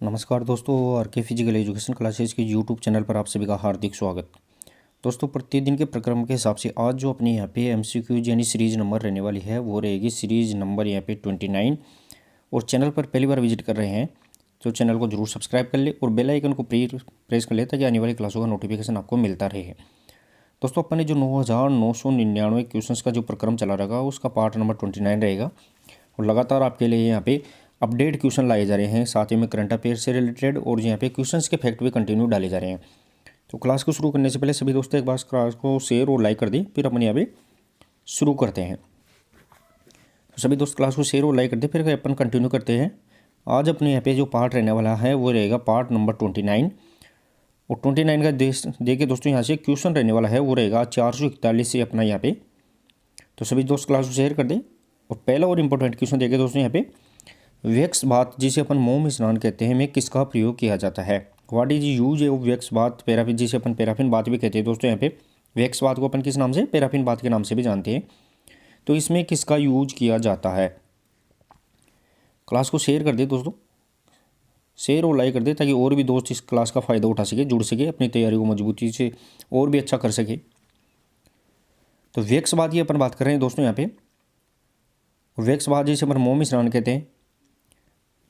नमस्कार दोस्तों, आर के फिजिकल एजुकेशन क्लासेस के यूट्यूब चैनल पर आप सभी का हार्दिक स्वागत। दोस्तों, प्रतिदिन के प्रक्रम के हिसाब से आज जो अपने यहाँ पे एमसीक्यूज यानी सीरीज नंबर रहने वाली है वो रहेगी सीरीज नंबर यहाँ पे 29। और चैनल पर पहली बार विजिट कर रहे हैं तो चैनल को जरूर सब्सक्राइब कर ले और बेल आइकन को प्रेस कर ले ताकि आने वाली क्लासों का नोटिफिकेशन आपको मिलता रहे। दोस्तों, अपने जो 9,999 क्वेश्चन का जो प्रक्रम चला रहेगा उसका पार्ट नंबर 29 रहेगा और लगातार आपके लिए यहाँ पे अपडेट क्वेश्चन लाए जा रहे हैं, साथ ही में करंट अफेयर से रिलेटेड और यहाँ पे क्वेश्चंस के फैक्ट भी कंटिन्यू डाले जा रहे हैं। तो क्लास को शुरू करने से पहले सभी दोस्तों एक बार क्लास को शेयर और लाइक कर दें, फिर अपन यहाँ पे शुरू करते हैं। तो सभी दोस्त क्लास को शेयर और लाइक कर दें, फिर अपन कंटिन्यू करते हैं। आज अपने यहाँ पे जो पार्ट रहने वाला है वो रहेगा पार्ट नंबर 29 और 29 का देखिए दोस्तों यहाँ से क्वेश्चन रहने वाला है वो रहेगा 441 से अपना यहाँ पे। तो सभी दोस्त क्लास को शेयर कर दें और पहला और इम्पोर्टेंट क्वेश्चन देखिए दोस्तों यहाँ पे, वैक्स बाथ जिसे अपन मोम स्नान कहते हैं में किसका प्रयोग किया जाता है। What is use of wax bath paraffin जिसे अपन पैराफिन बाथ भी कहते हैं। दोस्तों यहाँ पे वैक्स बाथ को अपन किस नाम से, पैराफिन बाथ के नाम से भी जानते हैं। तो इसमें किसका यूज किया जाता है। क्लास को शेयर कर दे दोस्तों, शेयर और लाइक कर दे ताकि और भी दोस्त इस क्लास का फ़ायदा उठा सके, जुड़ सके, अपनी तैयारी को मजबूती से और भी अच्छा कर सके। तो वैक्स बाथ की अपन बात कर रहे हैं दोस्तों यहाँ पे। वैक्स बाथ जिसे अपन मोम स्नान कहते हैं,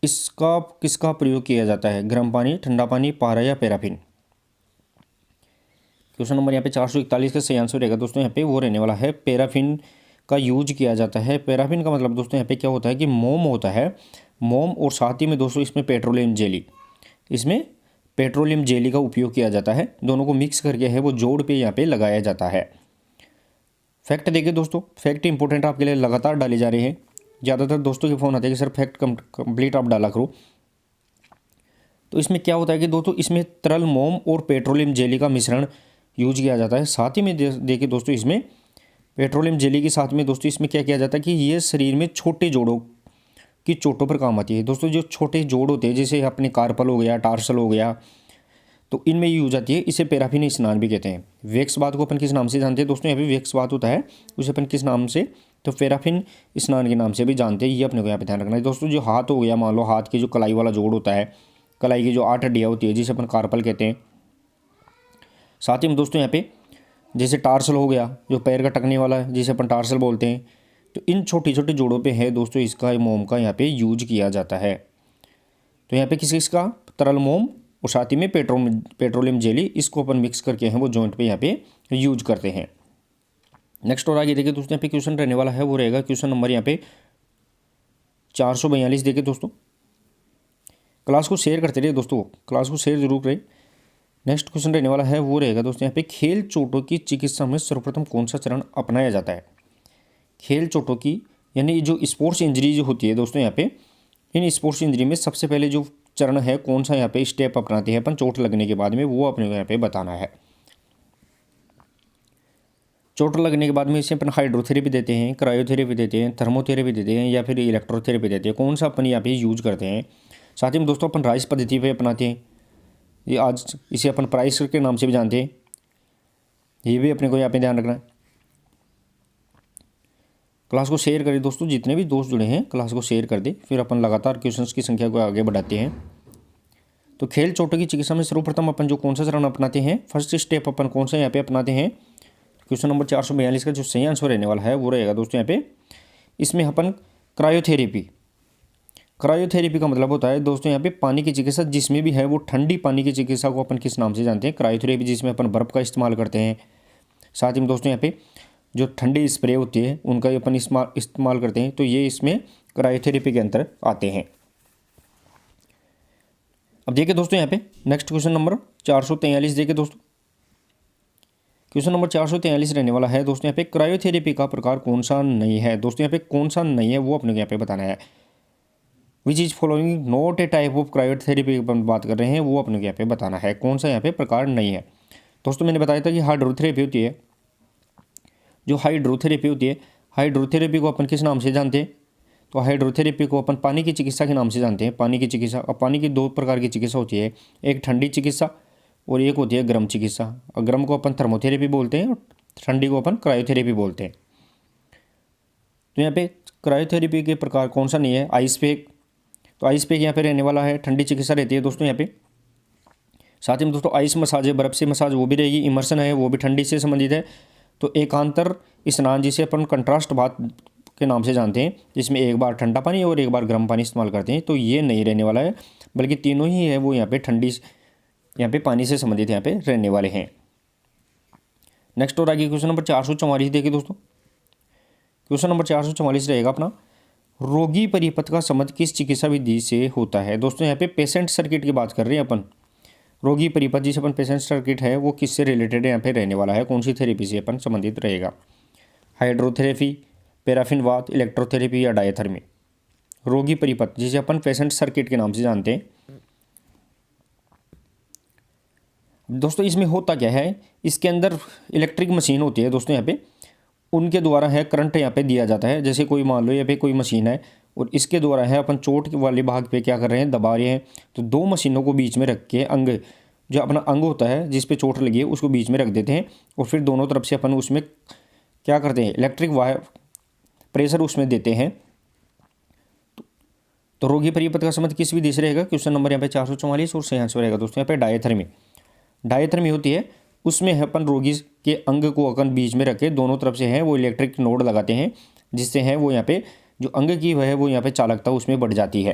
इसका किसका प्रयोग किया जाता है। गर्म पानी, ठंडा पानी, पारा या पैराफिन। क्वेश्चन नंबर यहाँ पे 441 का सही आंसर रहेगा दोस्तों यहाँ पे वो रहने वाला है पैराफिन का यूज किया जाता है। पैराफिन का मतलब दोस्तों यहाँ पे क्या होता है कि मोम होता है, मोम और साथ ही में दोस्तों इसमें पेट्रोलियम जेली, इसमें पेट्रोलियम जेली का उपयोग किया जाता है। दोनों को मिक्स करके है वो जोड़ पे यहाँ पे लगाया जाता है। फैक्ट देखिए दोस्तों, फैक्ट इंपॉर्टेंट आपके लिए लगातार डाले जा रहे हैं। ज़्यादातर दोस्तों के फ़ोन आते हैं कि सर फैक्ट कंप्लीट आप डाला करो। तो इसमें क्या होता है कि दोस्तों इसमें तरल मोम और पेट्रोलियम जेली का मिश्रण यूज किया जाता है। साथ ही में देखिए दोस्तों इसमें पेट्रोलियम जेली के साथ में दोस्तों इसमें क्या किया जाता है कि ये शरीर में छोटे जोड़ों की चोटों पर काम आती है। दोस्तों जो छोटे जोड़ होते हैं जैसे अपने कार्पल हो गया, टार्सल हो गया, तो इनमें यूज आती है। इसे पैराफिन स्नान भी कहते हैं। वैक्स बाथ को अपन किस नाम से जानते हैं दोस्तों, यहाँ पे वैक्स बाथ होता है उसे अपन किस नाम से, तो पैराफिन स्नान के नाम से भी जानते हैं। ये अपने को यहाँ पे ध्यान रखना है दोस्तों। जो हाथ हो गया, मान लो हाथ की जो कलाई वाला जोड़ होता है, कलाई की जो 8 हड्डियाँ होती है जिसे अपन कार्पल कहते हैं। साथ ही में दोस्तों यहाँ पे जैसे टार्सल हो गया, जो पैर का टकने वाला है जिसे अपन टार्सल बोलते हैं। तो इन छोटे छोटे जोड़ों पे है दोस्तों इसका मोम का यहाँ पे यूज किया जाता है। तो यहाँ पे किस किसका, तरल मोम और साथ ही में पेट्रोलियम जेली, इसको अपन मिक्स करके हैं वो जॉइंट पे यहाँ पे यूज करते हैं। नेक्स्ट और आगे देखिए दोस्तों यहाँ पे क्वेश्चन रहने वाला है वो रहेगा क्वेश्चन नंबर यहाँ पे 442। देखिए दोस्तों क्लास को शेयर करते रहिए दोस्तों, क्लास को शेयर जरूर करें। नेक्स्ट क्वेश्चन रहने वाला है वो रहेगा दोस्तों यहाँ पे, खेल चोटों की चिकित्सा में सर्वप्रथम कौन सा चरण अपनाया जाता है। खेल चोटों की यानी जो स्पोर्ट्स इंजरी जो होती है दोस्तों यहाँ पे, इन स्पोर्ट्स इंजरी में सबसे पहले जो चरण है कौन सा यहाँ पे स्टेप अपनाते हैं अपन चोट लगने के बाद में, वो अपने को यहाँ पे बताना है। चोट लगने के बाद में इसे अपन हाइड्रोथेरेपी देते हैं, क्रायोथेरेपी देते हैं, थर्मोथेरेपी देते हैं या फिर इलेक्ट्रोथेरेपी देते हैं, कौन सा अपन यहाँ पे यूज करते हैं। साथ ही में दोस्तों अपन राइस पद्धति पे अपनाते हैं, ये आज इसे अपन प्राइस के नाम से भी जानते हैं। ये भी अपने को यहाँ पे ध्यान रखना है। क्लास को शेयर करें दोस्तों, जितने भी दोस्त जुड़े हैं क्लास को शेयर कर दे, फिर अपन लगातार क्वेश्चंस की संख्या को आगे बढ़ाते हैं। तो खेल चोटों की चिकित्सा में सर्वप्रथम अपन जो कौन सा चरण अपनाते हैं, फर्स्ट स्टेप अपन कौन सा यहाँ पे अपनाते हैं। क्वेश्चन नंबर 442 का जो सही आंसर रहने वाला है वो रहेगा दोस्तों यहाँ पे, इसमें अपन क्रायोथेरेपी। क्रायोथेरेपी का मतलब होता है दोस्तों यहाँ पे पानी की चिकित्सा जिसमें भी है वो ठंडी पानी की चिकित्सा को अपन किस नाम से जानते हैं, क्रायोथेरेपी, जिसमें अपन बर्फ़ का इस्तेमाल करते हैं। साथ ही में दोस्तों यहाँ पे जो ठंडी स्प्रे होती है उनका अपन इस्तेमाल करते हैं, तो ये इसमें क्रायोथेरेपी के अंतर आते हैं। अब देखिए दोस्तों यहाँ पे नेक्स्ट क्वेश्चन नंबर 443 देखिए दोस्तों, क्वेश्चन नंबर 443 रहने वाला है दोस्तों यहाँ पे, क्रायोथेरेपी का प्रकार कौन सा नहीं है। दोस्तों यहाँ पे कौन सा नहीं है वो अपने को यहाँ पे बताना है। Which is following not a type of cryotherapy अपन बात कर रहे हैं, वो अपने को यहाँ पे बताना है कौन सा यहाँ पे प्रकार नहीं है। दोस्तों मैंने बताया था कि हाइड्रोथेरेपी होती है, जो हाइड्रोथेरेपी होती है, हाइड्रोथेरेपी को अपन किस नाम से जानते हैं, तो हाइड्रोथेरेपी को अपन पानी की चिकित्सा के नाम से जानते हैं। पानी की चिकित्सा, अब पानी की 2 प्रकार की चिकित्सा होती है, एक ठंडी चिकित्सा और एक होती है गर्म चिकित्सा। और गर्म को अपन थर्मोथेरेपी बोलते हैं और ठंडी को अपन क्रायोथेरेपी बोलते हैं। तो यहाँ पे क्रायोथेरेपी के प्रकार कौन सा नहीं है, आइस पैक, तो आइस पैक यहाँ पे रहने वाला है, ठंडी चिकित्सा रहती है दोस्तों यहाँ पे। साथ ही में दोस्तों आइस मसाज है, बर्फ़ से मसाज वो भी रहेगी। इमर्सन है वो भी ठंडी से संबंधित है। तो एकांतर स्नान जिसे अपन कंट्रास्ट बाथ के नाम से जानते हैं, जिसमें एक बार ठंडा पानी और एक बार गर्म पानी इस्तेमाल करते हैं, तो ये नहीं रहने वाला है, बल्कि तीनों ही है वो यहाँ पे ठंडी यहाँ पे पानी से संबंधित यहाँ पे रहने वाले हैं। नेक्स्ट और आगे क्वेश्चन नंबर 444 देखिए दोस्तों। क्वेश्चन नंबर 444 रहेगा अपना, रोगी परिपथ का संबंध किस चिकित्सा विधि से होता है। दोस्तों यहाँ पे पेशेंट सर्किट की बात कर रहे हैं अपन। रोगी परिपथ जिसे अपन पेशेंट सर्किट है वो किससे रिलेटेड यहाँ पे रहने वाला है, कौन सी थेरेपी से अपन संबंधित रहेगा। हाइड्रोथेरेपी, पैराफिन वात, इलेक्ट्रोथेरेपी या डायथर्मी। रोगी परिपथ जिसे अपन पेशेंट सर्किट के नाम से जानते हैं। दोस्तों इसमें होता क्या है, इसके अंदर इलेक्ट्रिक मशीन होती है दोस्तों यहाँ पे, उनके द्वारा है करंट यहाँ पे दिया जाता है। जैसे कोई मान लो यहाँ पे कोई मशीन है और इसके द्वारा है अपन चोट वाले भाग पे क्या कर रहे हैं, दबा रहे हैं। तो दो मशीनों को बीच में रख के अंग, जो अपना अंग होता है जिस पे चोट लगी है उसको बीच में रख देते हैं और फिर दोनों तरफ से अपन उसमें क्या करते हैं, इलेक्ट्रिक वायर प्रेशर उसमें देते हैं। तो रोगी परिपथ का संबंध किस विधि से रहेगा, क्वेश्चन नंबर यहाँ पे 444 और सही आंसर रहेगा दोस्तों यहाँ पे डायथर्मी। डायथर्मी होती है, उसमें है अपन रोगी के अंग को अपन बीच में रखे दोनों तरफ से है वो इलेक्ट्रिक नोड लगाते हैं, जिससे है वो यहाँ पे जो अंग की है वो यहाँ पे चालकता उसमें बढ़ जाती है।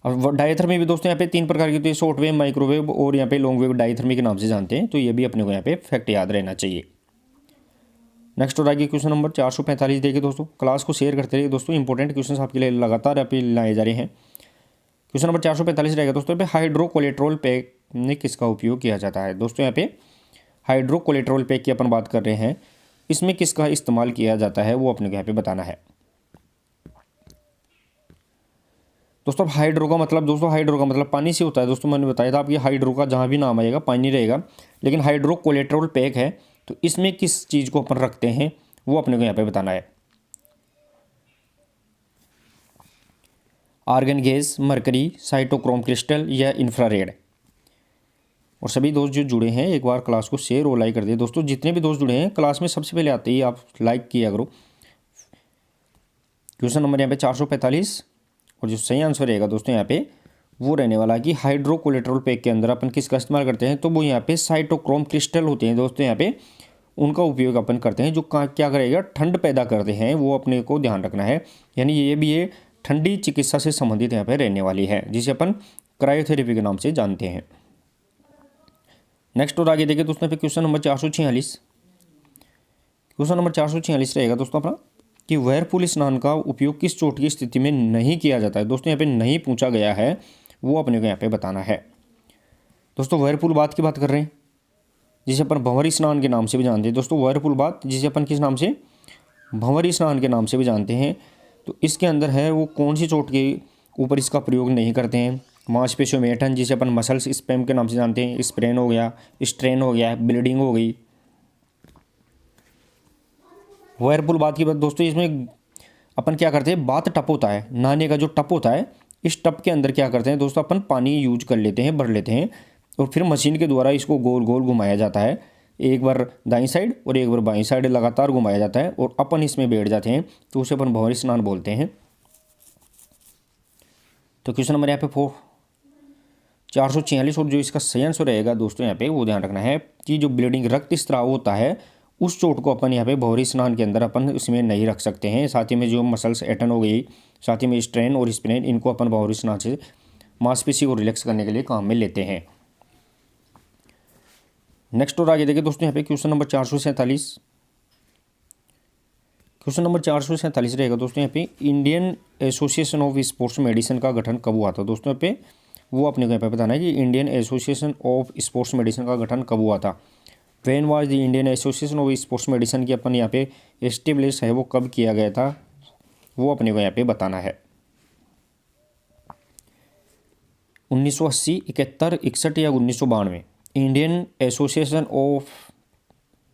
अब डायथर्मी भी दोस्तों यहाँ पे 3 प्रकार की होती है, शॉर्ट वेव, माइक्रोवेव और यहाँ पे लॉन्ग वेव डायथर्मी के नाम से जानते हैं। तो ये भी अपने को यहाँ पे फैक्ट याद रहना चाहिए। नेक्स्ट और आगे क्वेश्चन नंबर 445 देखिए दोस्तों। क्लास को शेयर करते रहिए दोस्तों, इंपॉर्टेंट क्वेश्चन आपके लिए लगातार आप लाए जा रहे हैं। क्वेश्चन नंबर 445 रहेगा दोस्तों यहाँ पे, हाइड्रोकोलेट्रोल पैक में किसका उपयोग किया जाता है। दोस्तों यहाँ पे हाइड्रोकोलेट्रोल पैक की अपन बात कर रहे हैं, इसमें किसका इस्तेमाल किया जाता है वो अपने को यहाँ पे बताना है। दोस्तों हाइड्रो का मतलब, दोस्तों हाइड्रो का मतलब पानी से होता है। दोस्तों मैंने बताया था आपकी हाइड्रो का जहाँ भी नाम आएगा पानी रहेगा, लेकिन हाइड्रोकोलेट्रोल पैक है तो इसमें किस चीज़ को अपन रखते हैं वो अपने को यहाँ पे बताना है। Argon gas, mercury, cytochrome crystal या इंफ्रारेड। और सभी दोस्त जो जुड़े हैं एक बार क्लास को शेयर और लाइक कर दिए दोस्तों। जितने भी दोस्त जुड़े हैं क्लास में सबसे पहले आते ही आप लाइक किया करो। क्वेश्चन नंबर यहाँ पे 445 और जो सही आंसर रहेगा दोस्तों यहाँ पे वो रहने वाला है कि हाइड्रोकोलेट्रोल पैक के अंदर अपन किसका इस्तेमाल करते हैं, तो वो यहाँ पे साइटोक्रोम क्रिस्टल होते हैं दोस्तों यहाँ पे, उनका उपयोग अपन करते हैं। जो क्या करेगा, ठंड पैदा करते हैं, वो अपने को ध्यान रखना है। यानी ये भी ये ठंडी चिकित्सा से संबंधित यहाँ पे रहने वाली है, जिसे अपन क्रायोथेरेपी के नाम से जानते हैं। नेक्स्ट और आगे देखिए दोस्तों पे क्वेश्चन नंबर 446। क्वेश्चन नंबर 446 रहेगा दोस्तों अपना कि व्हर्लपूल स्नान का उपयोग किस चोट की स्थिति में नहीं किया जाता है। दोस्तों यहाँ पे नहीं पूछा गया है, वो अपने को यहाँ पे बताना है। दोस्तों व्हर्लपूल बाथ की बात कर रहे हैं, जिसे अपन भंवरी स्नान के नाम से भी जानते हैं। दोस्तों व्हर्लपूल बाथ जिसे अपन किस नाम से, भंवरी स्नान के नाम से भी जानते हैं। तो इसके अंदर है वो कौन सी चोट के ऊपर इसका प्रयोग नहीं करते हैं, मांसपेशियों में ऐंठन जिसे अपन मसल्स स्पैम के नाम से जानते हैं, स्प्रेन हो गया, स्ट्रेन हो गया, ब्लीडिंग हो गई। व्हर्लपूल बाथ की बात दोस्तों, इसमें अपन क्या करते हैं, बाथ टप होता है, नहाने का जो टप होता है, इस टप के अंदर क्या करते हैं दोस्तों, अपन पानी यूज कर लेते हैं, भर लेते हैं और फिर मशीन के द्वारा इसको गोल गोल घुमाया जाता है। एक बार दाईं साइड और एक बार बाईं साइड लगातार घुमाया जाता है और अपन इसमें बैठ जाते हैं, तो उसे अपन भंवरी स्नान बोलते हैं। तो क्वेश्चन नंबर यहाँ पे 446 और जो इसका सही आंसर रहेगा दोस्तों यहाँ पे वो ध्यान रखना है कि जो ब्लीडिंग रक्त स्त्राव होता है उस चोट को अपन यहाँ पे भंवरी स्नान के अंदर अपन इसमें नहीं रख सकते हैं। साथ ही में जो मसल्स ऐंठन हो गई, साथ ही में स्ट्रेन और स्प्रेन, इनको अपन भंवरी स्नान से मांसपेशी को रिलैक्स करने के लिए काम में लेते हैं। नेक्स्ट और आगे देखिए दोस्तों यहाँ पे क्वेश्चन नंबर 447। क्वेश्चन नंबर 447 रहेगा दोस्तों यहाँ पे, Indian association of sports medicine का गठन कब हुआ था। दोस्तों यहाँ पे वो अपने को यहाँ पे बताना है कि Indian association of sports medicine का गठन कब हुआ था। When was the Indian association of sports medicine की अपन यहाँ पे एस्टेब्लिश है वो कब किया गया था, वो अपने को यहाँ पे बताना है। 1980, 71, 61 या 1992। Indian association of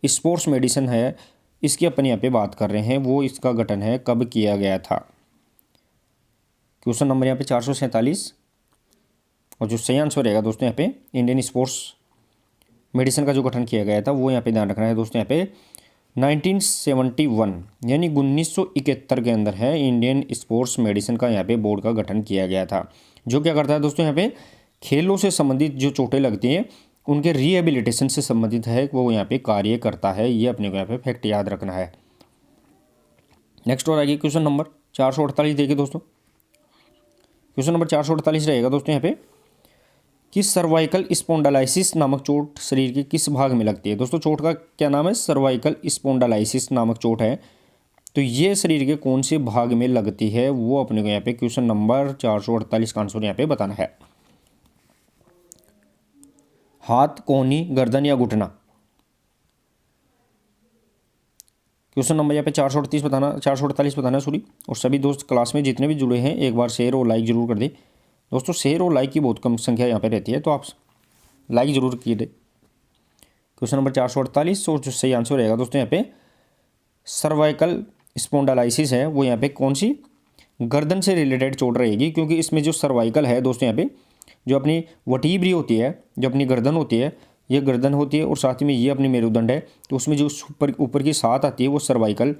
sports medicine है, इसकी अपन यहाँ पे बात कर रहे हैं, वो इसका गठन है कब किया गया था। क्वेश्चन नंबर यहाँ पे 447 और जो सही आंसर रहेगा दोस्तों यहाँ पे इंडियन स्पोर्ट्स मेडिसिन का जो गठन किया गया था वो यहाँ पे ध्यान रखना है दोस्तों यहाँ पे 1971 यानी 1971 के अंदर है इंडियन स्पोर्ट्स मेडिसिन का यहाँ पे बोर्ड का गठन किया गया था, जो क्या करता है दोस्तों यहाँ पे खेलों से संबंधित जो चोटें लगती हैं उनके रिहेबिलिटेशन से संबंधित है, वो यहाँ पे कार्य करता है। ये अपने को यहाँ पे फैक्ट याद रखना है। नेक्स्ट और आगे क्वेश्चन नंबर 448 देखिए दोस्तों। क्वेश्चन नंबर 448 रहेगा दोस्तों यहाँ पे कि सर्वाइकल स्पोंडालाइसिस नामक चोट शरीर के किस भाग में लगती है। दोस्तों चोट का क्या नाम है? सर्वाइकल स्पोंडालाइसिस नामक चोट है। तो ये शरीर के कौन से भाग में लगती है, वो अपने को यहाँ पे क्वेश्चन नंबर 448 का आंसर यहाँ पे बताना है। हाथ, कोहनी, गर्दन या घुटना। क्वेश्चन नंबर यहाँ पे 448 बताना सॉरी। और सभी दोस्त क्लास में जितने भी जुड़े हैं एक बार शेयर और लाइक जरूर कर दे दोस्तों। शेयर और लाइक की बहुत कम संख्या यहाँ पे रहती है, तो आप लाइक जरूर किए दे। क्वेश्चन नंबर 448 और जो सही आंसर रहेगा दोस्तों यहाँ पे सर्वाइकल स्पोंडालाइसिस है, वो यहाँ पे कौन सी गर्दन से रिलेटेड चोट रहेगी, क्योंकि इसमें जो सर्वाइकल है दोस्तों यहाँ पे जो अपनी वर्टिब्रा होती है, जो अपनी गर्दन होती है, ये गर्दन होती है और साथ में ये अपनी मेरुदंड है। तो उसमें जो ऊपर की 7 आती है वो सर्वाइकल,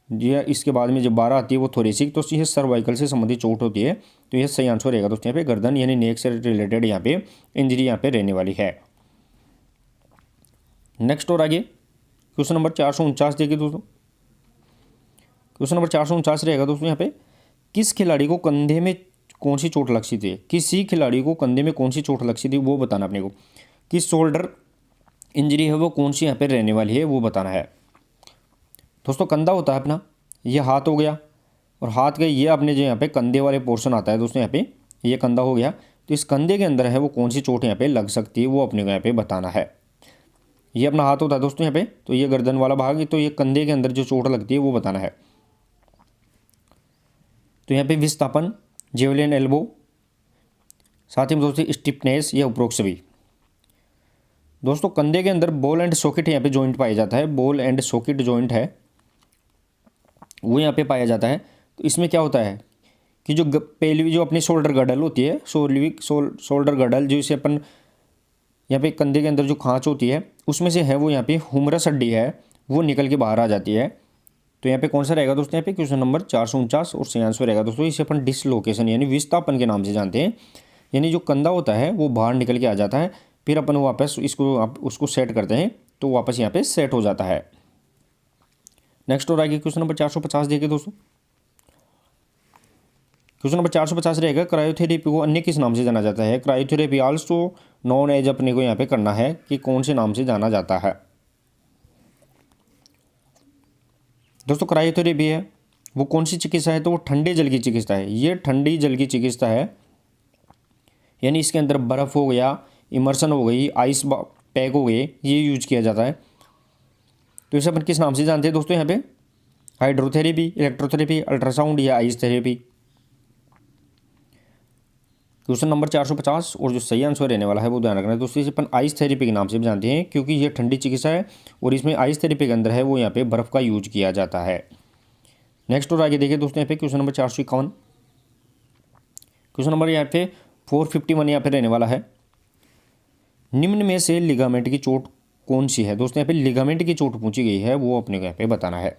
या इसके बाद में जब 12 आती है वो थोरेसिक। तो यह सर्वाइकल से संबंधित चोट होती है। तो यह सही आंसर रहेगा दोस्तों यहाँ पे गर्दन यानी नेक से रिलेटेड यहाँ पे इंजरी यहाँ पे रहने वाली है। नेक्स्ट और आगे क्वेश्चन नंबर 449 देखिए दोस्तों। क्वेश्चन नंबर 449 रहेगा दोस्तों यहाँ पे किस खिलाड़ी को कंधे में कौन सी चोट लक्षित थी। किसी खिलाड़ी को कंधे में कौन सी चोट लक्षित थी वो बताना अपने को। किस शोल्डर इंजरी है वो कौन सी यहाँ पे रहने वाली है वो बताना है। दोस्तों कंधा होता है अपना, ये हाथ हो गया, और हाथ के ये अपने जो यहाँ पे कंधे वाले पोर्शन आता है दोस्तों यहाँ पे ये कंधा हो गया। तो इस कंधे के अंदर है वो कौन सी चोट यहाँ पे लग सकती है वो अपने को यहाँ पे बताना है। ये अपना हाथ होता है दोस्तों यहाँ पे, तो ये गर्दन वाला भाग, तो ये कंधे के अंदर जो चोट लगती है वो बताना है। तो यहाँ पे विस्थापन, जेवलिन एल्बो, साथ ही में दोस्तों स्टिफनेस या उपरोक्त सभी। दोस्तों कंधे के अंदर बॉल एंड सॉकेट यहाँ पे जॉइंट पाया जाता है, बॉल एंड सॉकेट जॉइंट है वो यहाँ पे पाया जाता है। तो इसमें क्या होता है कि जो पहली जो अपनी शोल्डर गडल होती है, शोल्डर गडल, जो इसे अपन यहाँ पे कंधे के अंदर जो खांच होती है उसमें से है वो यहाँ पे हुमरस हड्डी है वो निकल के बाहर आ जाती है। तो यहाँ पे कौन सा रहेगा दोस्तों यहाँ पे क्वेश्चन नंबर 449 और सही आंसर रहेगा दोस्तों इसे अपन डिसलोकेशन यानी विस्थापन के नाम से जानते हैं। यानी जो कंधा होता है वो बाहर निकल के आ जाता है, फिर अपन वापस उसको सेट करते हैं तो वापस यहाँ पे सेट हो जाता है। नेक्स्ट और आगे क्वेश्चन नंबर 450 देखिए दोस्तों। क्वेश्चन नंबर 450 रहेगा क्रायोथेरेपी को अन्य किस नाम से जाना जाता है। क्रायोथेरेपी आल्सो नॉन एज अपने को यहाँ पे करना है कि कौन से नाम से जाना जाता है। दोस्तों क्रायोथेरेपी है वो कौन सी चिकित्सा है, तो वो ठंडे जल की चिकित्सा है। ये ठंडी जल की चिकित्सा है, यानी इसके अंदर बर्फ़ हो गया, इमर्सन हो गई, आइस पैक हो गए, ये यूज किया जाता है। तो इसे अपन किस नाम से जानते हैं दोस्तों यहाँ पे हाइड्रोथेरेपी, इलेक्ट्रोथेरेपी, अल्ट्रासाउंड या आइस थेरेपी। क्वेश्चन नंबर 450 और जो सही आंसर रहने वाला है वो ध्यान रखना है दोस्तों। इसे अपन आइस थेरेपी के नाम से भी जानते हैं क्योंकि ये ठंडी चिकित्सा है और इसमें आइस थेरेपी के अंदर है वो यहाँ पे बर्फ़ का यूज किया जाता है। नेक्स्ट और आगे देखिए दोस्तों यहाँ पे क्वेश्चन नंबर 451। क्वेश्चन नंबर यहाँ पे 451 यहाँ पे रहने वाला है निम्न में से लिगामेंट की चोट कौन सी है। दोस्तों यहाँ पे लिगामेंट की चोट पूछी गई है वो अपने को यहाँ पे बताना है।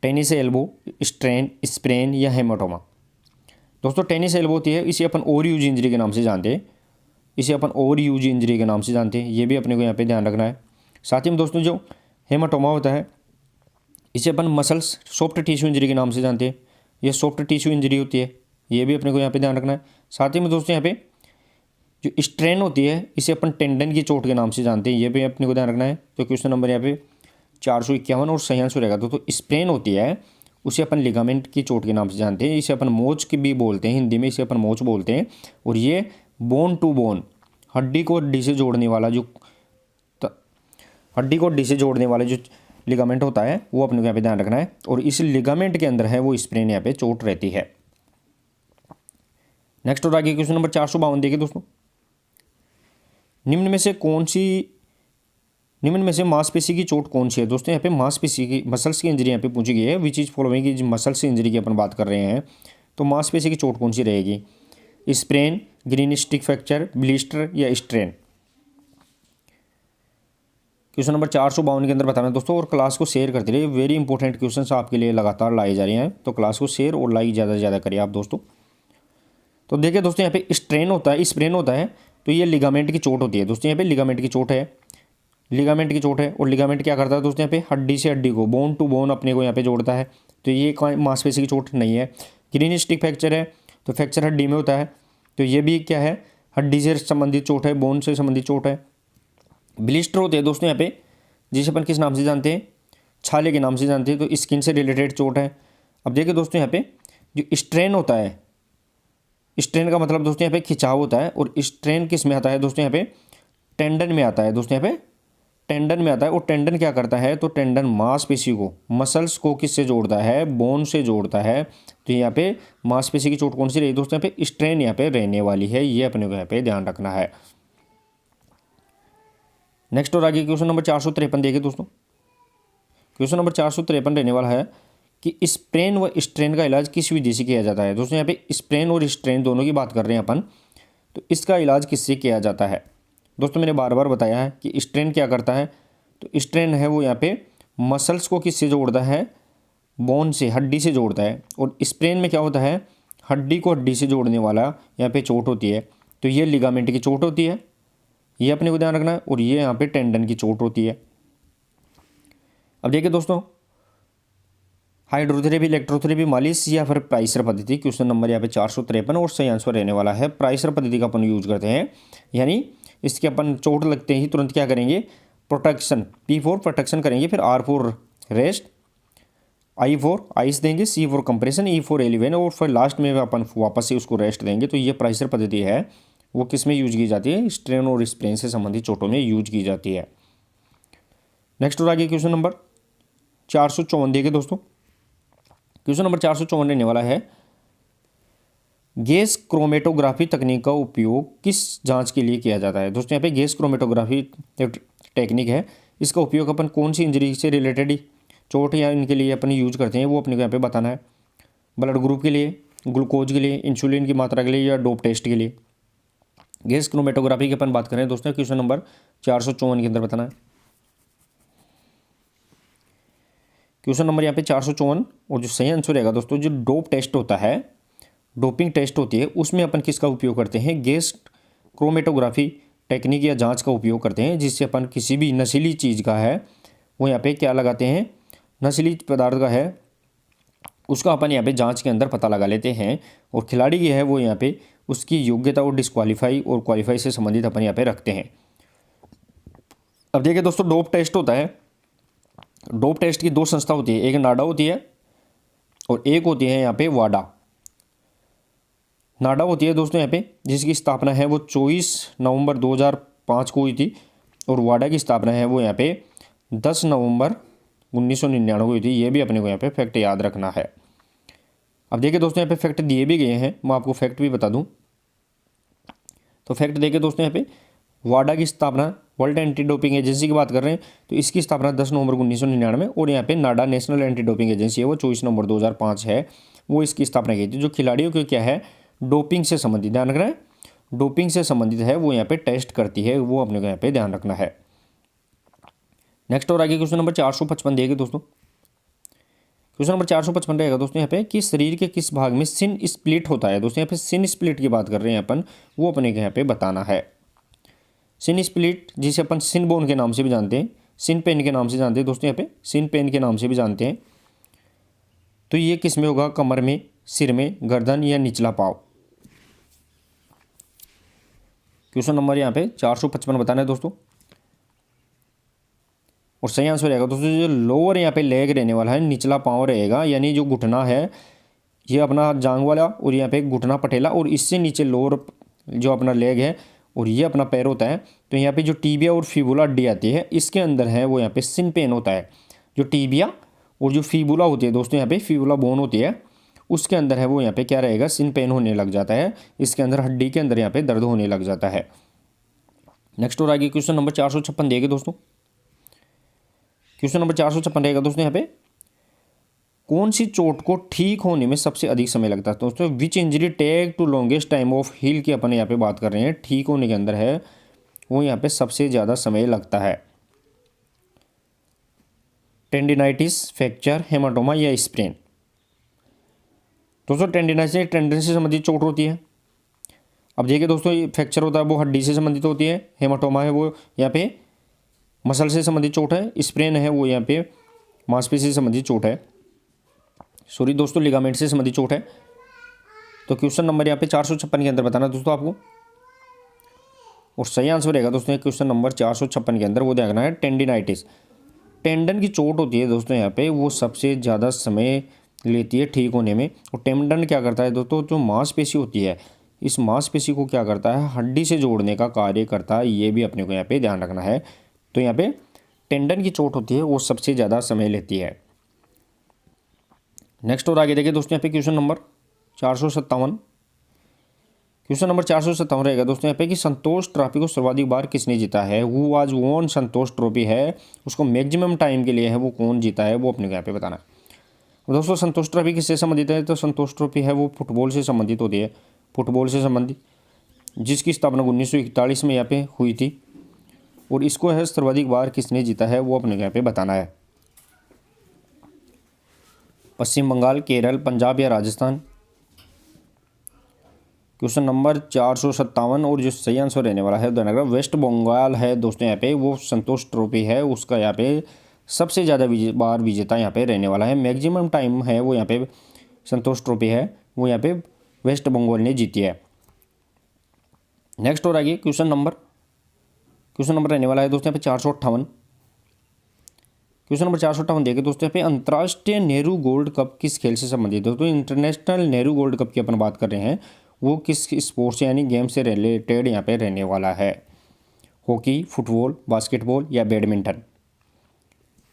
टेनिस एल्बो, स्ट्रेन, स्प्रेन या हेमाटोमा। दोस्तों टेनिस एल्बो होती है इसे अपन ओवर यूज इंजरी के नाम से जानते हैं, इसे अपन ओवर यूज इंजरी के नाम से जानते हैं, ये भी अपने को यहाँ पे ध्यान रखना है। साथ ही में दोस्तों जो हेमाटोमा होता है इसे अपन मसल्स सॉफ्ट टिश्यू इंजरी के नाम से जानते हैं, ये सॉफ्ट टिश्यू इंजरी होती है, ये भी अपने को यहाँ पे ध्यान रखना है। साथ ही में दोस्तों यहाँ पे जो स्ट्रेन होती है इसे अपन टेंडन की चोट के नाम से जानते हैं, ये भी अपने को ध्यान रखना है। तो क्वेश्चन नंबर यहाँ पे 451 और सही आंसर रहेगा। तो स्प्रेन होती है उसे अपन लिगामेंट की चोट के नाम से जानते हैं, इसे अपन मोच की भी बोलते हैं, हिंदी में इसे अपन मोच बोलते हैं। और ये बोन टू बोन हड्डी को हड्डी से जोड़ने वाला जो लिगामेंट होता है वो अपने को यहाँ पे ध्यान रखना है। और इस लिगामेंट के अंदर है वो स्प्रेन यहाँ पे चोट रहती है। नेक्स्ट और आगे क्वेश्चन नंबर 452 देखिए दोस्तों। निम्न में से मांसपेशी की चोट कौन सी है। दोस्तों यहाँ पे मांसपेशी की मसल्स की इंजरी यहाँ पे पूछी गई है, विच इज फॉलोइंग की मसल्स इंजरी की अपन बात कर रहे हैं। तो मांसपेशी की चोट कौन सी रहेगी, sprain, green stick fracture, blister या स्ट्रेन। क्वेश्चन नंबर 452 के अंदर बताना है दोस्तों, और क्लास को शेयर करते रहिए। वेरी इंपॉर्टेंट क्वेश्चन आपके लिए लगातार लाए जा रहे हैं, तो क्लास को शेयर और लाइक ज़्यादा से ज़्यादा करिए आप दोस्तों। तो देखिए दोस्तों, यहाँ पे स्ट्रेन होता है, स्प्रेन होता है, तो ये लिगामेंट की चोट होती है दोस्तों। यहाँ पे लिगामेंट की चोट है, लिगामेंट की चोट है, और लिगामेंट क्या करता है दोस्तों, यहाँ पे हड्डी से हड्डी को, बोन टू बोन अपने को यहाँ पे जोड़ता है। तो ये मांसपेशी की चोट नहीं है। ग्रीन स्टिक फ्रैक्चर है, तो फ्रैक्चर हड्डी में होता है, तो ये भी क्या है, हड्डी से संबंधित चोट है, बोन से संबंधित चोट है। ब्लिस्टर होते हैं दोस्तों यहाँ पे, जिसे अपन किस नाम से जानते हैं, छाले के नाम से जानते हैं, तो स्किन से रिलेटेड चोट है। अब देखिए दोस्तों, यहाँ पे जो स्ट्रेन होता है, स्ट्रेन का मतलब दोस्तों यहाँ पे खिंचाव होता है, और स्ट्रेन किस में आता है दोस्तों, यहाँ पे टेंडन में आता है दोस्तों, यहाँ पे टेंडन में आता है। और टेंडन क्या करता है, तो टेंडन मांसपेशी को, मसल्स को किससे जोड़ता है, बोन से जोड़ता है। तो यहाँ पे मांसपेशी की चोट कौन सी रही दोस्तों, यहाँ पे स्ट्रेन यहाँ पे रहने वाली है, ये अपने को यहाँ पे ध्यान रखना है। नेक्स्ट और आगे क्वेश्चन नंबर 453 देखिए दोस्तों। क्वेश्चन नंबर 453 रहने वाला है कि स्प्रेन व स्ट्रेन का इलाज किस विधि से किया जाता है दोस्तों। यहाँ पे स्प्रेन और स्ट्रेन दोनों की बात कर रहे हैं अपन, तो इसका इलाज किससे किया जाता है दोस्तों। मैंने बार बार बताया है कि स्ट्रेन क्या करता है, तो स्ट्रेन है वो यहाँ पे मसल्स को किससे जोड़ता है, बोन से, हड्डी से जोड़ता है। और स्प्रेन में क्या होता है, हड्डी को हड्डी से जोड़ने वाला यहाँ पे चोट होती है, तो ये लिगामेंट की चोट होती है, ये अपने को ध्यान रखना है। और ये यहाँ पे टेंडन की चोट होती है। अब देखिए दोस्तों, हाइड्रोथेरेपी, इलेक्ट्रोथेरेपी, मालिश या फिर प्राइसर पद्धति, क्वेश्चन नंबर यहाँ पे 453, और सही आंसर रहने वाला है प्राइसर पद्धति का अपन यूज करते हैं। यानी इसके अपन चोट लगते ही तुरंत क्या करेंगे, प्रोटेक्शन, P4 प्रोटेक्शन करेंगे, फिर R4 रेस्ट, I4 आइस देंगे, C4 कंप्रेशन, E4 एलिवेन, और फिर लास्ट में अपन वापस से उसको रेस्ट देंगे। तो ये प्राइसर पद्धति है, वो किस में यूज की जाती है, स्ट्रेन और स्प्रेन से संबंधित चोटों में यूज की जाती है। नेक्स्ट और आगे क्वेश्चन नंबर 454 देखिए दोस्तों। क्वेश्चन नंबर 454 रहने वाला है, गैस क्रोमेटोग्राफी तकनीक का उपयोग किस जांच के लिए किया जाता है दोस्तों। यहाँ पे गैस क्रोमेटोग्राफी टेक्निक है, इसका उपयोग अपन कौन सी इंजरी से रिलेटेड चोट या इनके लिए अपन यूज करते हैं, वो अपने को यहाँ पे बताना है। ब्लड ग्रुप के लिए, ग्लूकोज के लिए, इंसुलिन की मात्रा के लिए, या डोप टेस्ट के लिए। गैस क्रोमेटोग्राफी की अपन बात करें दोस्तों, क्वेश्चन नंबर 454 के अंदर बताना है। क्वेश्चन नंबर यहाँ पे 454, और जो सही आंसर रहेगा दोस्तों, जो डोप टेस्ट होता है, डोपिंग टेस्ट होती है, उसमें अपन किसका उपयोग करते हैं, गैस क्रोमेटोग्राफी टेक्निक या जांच का उपयोग करते हैं, जिससे अपन किसी भी नशीली चीज़ का है वो यहाँ पे क्या लगाते हैं, नशीली पदार्थ का है उसका अपन यहाँ पे जांच के अंदर पता लगा लेते हैं। और खिलाड़ी की है वो यहाँ पे उसकी योग्यता और डिस्क्वालीफाई और क्वालिफाई से संबंधित अपन यहाँ पे रखते हैं। अब देखिए दोस्तों, डोप टेस्ट होता है, डोप टेस्ट की दो संस्था होती है, एक नाडा होती है और एक होती है यहाँ पे वाडा। नाडा होती है दोस्तों यहाँ पे, जिसकी स्थापना है वो 24 नवंबर 2005 को हुई थी, और वाडा की स्थापना है वो यहाँ पे 10 नवंबर 1999 को हुई थी। ये भी अपने को यहाँ पे फैक्ट याद रखना है। अब देखिए दोस्तों, यहाँ पे फैक्ट दिए भी गए हैं, मैं आपको फैक्ट भी बता दूं। तो फैक्ट देखिए दोस्तों, यहाँ पे वाडा की स्थापना, वर्ल्ड एंटी डोपिंग एजेंसी की बात कर रहे हैं, तो इसकी स्थापना 10 नवंबर 1999 और यहाँ पे नाडा नेशनल एंटी डोपिंग एजेंसी है वो 24 नवंबर 2005 है, वो इसकी स्थापना की थी। जो खिलाड़ियों को क्या है, डोपिंग से संबंधित, ध्यान रखना है, डोपिंग से संबंधित है वो यहाँ पे टेस्ट करती है, वो अपने को यहाँ पे ध्यान रखना है। नेक्स्ट और आगे क्वेश्चन नंबर 455 देखिए दोस्तों। क्वेश्चन नंबर 455 रहेगा दोस्तों यहाँ पे कि शरीर के किस भाग में सिन स्प्लिट होता है दोस्तों। यहाँ पे सिन स्प्लिट की बात कर रहे हैं अपन, वो अपने को यहाँ पे बताना है। सिन स्प्लिट, जिसे अपन सिन बोन के नाम से भी जानते हैं, सिन पेन के नाम से जानते हैं दोस्तों, यहाँ पे सिन पेन के नाम से भी जानते हैं। तो ये किस में होगा, कमर में, सिर में, गर्दन या निचला पाँव। क्वेश्चन नंबर यहाँ पे 455 बताना है दोस्तों, और सही आंसर रहेगा दोस्तों जो लोअर यहाँ पे लेग रहने वाला है, निचला पाँव रहेगा, यानी जो घुटना है ये अपना जांग वाला, और यहाँ पे घुटना पटेला, और इससे नीचे लोअर जो अपना लेग है, और ये अपना पैर होता है। तो यहाँ पे जो टीबिया और फीबुला हड्डी आती है, इसके अंदर है वो यहाँ पे सिन पेन होता है। जो टीबिया और जो फीबुला होती है दोस्तों, यहाँ पे फीबुला बोन होती है, उसके अंदर है वो यहाँ पे क्या रहेगा, सिन पेन होने लग जाता है, इसके अंदर हड्डी के अंदर यहाँ पे दर्द होने लग जाता है। नेक्स्ट और आगे क्वेश्चन नंबर 456 देखिए दोस्तों। क्वेश्चन नंबर 456 रहेगा दोस्तों, यहाँ पे कौन सी चोट को ठीक होने में सबसे अधिक समय लगता है दोस्तों। Which injury take to longest time of heal की अपन यहाँ पे बात कर रहे हैं, ठीक होने के अंदर है वो यहाँ पे सबसे ज़्यादा समय लगता है। टेंडिनाइटिस, फ्रैक्चर, हेमाटोमा या स्प्रेन। दोस्तों टेंडिनाइटिस टेंडन से संबंधित चोट होती है। अब देखिए दोस्तों, ये फ्रैक्चर होता है वो हड्डी से संबंधित होती है, हेमाटोमा है वो यहाँ पे मसल से संबंधित चोट है, स्प्रेन है वो यहाँ पे मांसपेशी से संबंधित चोट है, सॉरी दोस्तों लिगामेंट से संबंधित चोट है। तो क्वेश्चन नंबर यहाँ पे 456 के अंदर बताना दोस्तों आपको, और सही आंसर रहेगा दोस्तों क्वेश्चन नंबर 456 के अंदर वो देखना है टेंडिनाइटिस। टेंडन की चोट होती है दोस्तों यहाँ पे वो सबसे ज़्यादा समय लेती है ठीक होने में। और टेंडन क्या करता है दोस्तों, जो मांसपेशी होती है इस मांसपेशी को क्या करता है, हड्डी से जोड़ने का कार्य करता है, ये भी अपने को यहाँ पे ध्यान रखना है। तो यहाँ पे टेंडन की चोट होती है वो सबसे ज़्यादा समय लेती है। नेक्स्ट और आगे देखिए दोस्तों यहाँ पे क्वेश्चन नंबर 457। क्वेश्चन नंबर 457 रहेगा दोस्तों यहाँ पे कि संतोष ट्रॉफी को सर्वाधिक बार किसने जीता है। Who was won Santosh trophy है, उसको मैक्सिमम टाइम के लिए है, वो कौन जीता है वो अपने को यहाँ पे बताना है। दोस्तों संतोष ट्रॉफी किससे संबंधित है, तो संतोष ट्रॉफी है वो फुटबॉल से संबंधित होती है, फुटबॉल से संबंधित, जिसकी स्थापना 1941 में यहाँ पे हुई थी। और इसको है सर्वाधिक बार किसने जीता है वो अपने को यहाँ पे बताना है। पश्चिम बंगाल, केरल, पंजाब या राजस्थान। क्वेश्चन नंबर 457 और जो सही आंसर रहने वाला है ध्यान वेस्ट बंगाल है दोस्तों यहाँ पे वो संतोष ट्रॉफी है उसका यहाँ पे सबसे ज़्यादा बार विजेता यहाँ पे रहने वाला है, मैक्सिमम टाइम है वो यहाँ पे संतोष ट्रॉफी है वो यहाँ पे वेस्ट बंगाल ने जीती है। नेक्स्ट और आगे क्वेश्चन नंबर रहने वाला है दोस्तों यहाँ पे 458। क्वेश्चन नंबर 458 देखिए दोस्तों यहाँ पे अंतर्राष्ट्रीय नेहरू गोल्ड कप किस खेल से संबंधित है। दोस्तों इंटरनेशनल नेहरू गोल्ड कप की अपन बात कर रहे हैं, वो किस स्पोर्ट्स से यानी गेम से रिलेटेड यहाँ पे रहने वाला है। हॉकी, फुटबॉल, बास्केटबॉल या बैडमिंटन।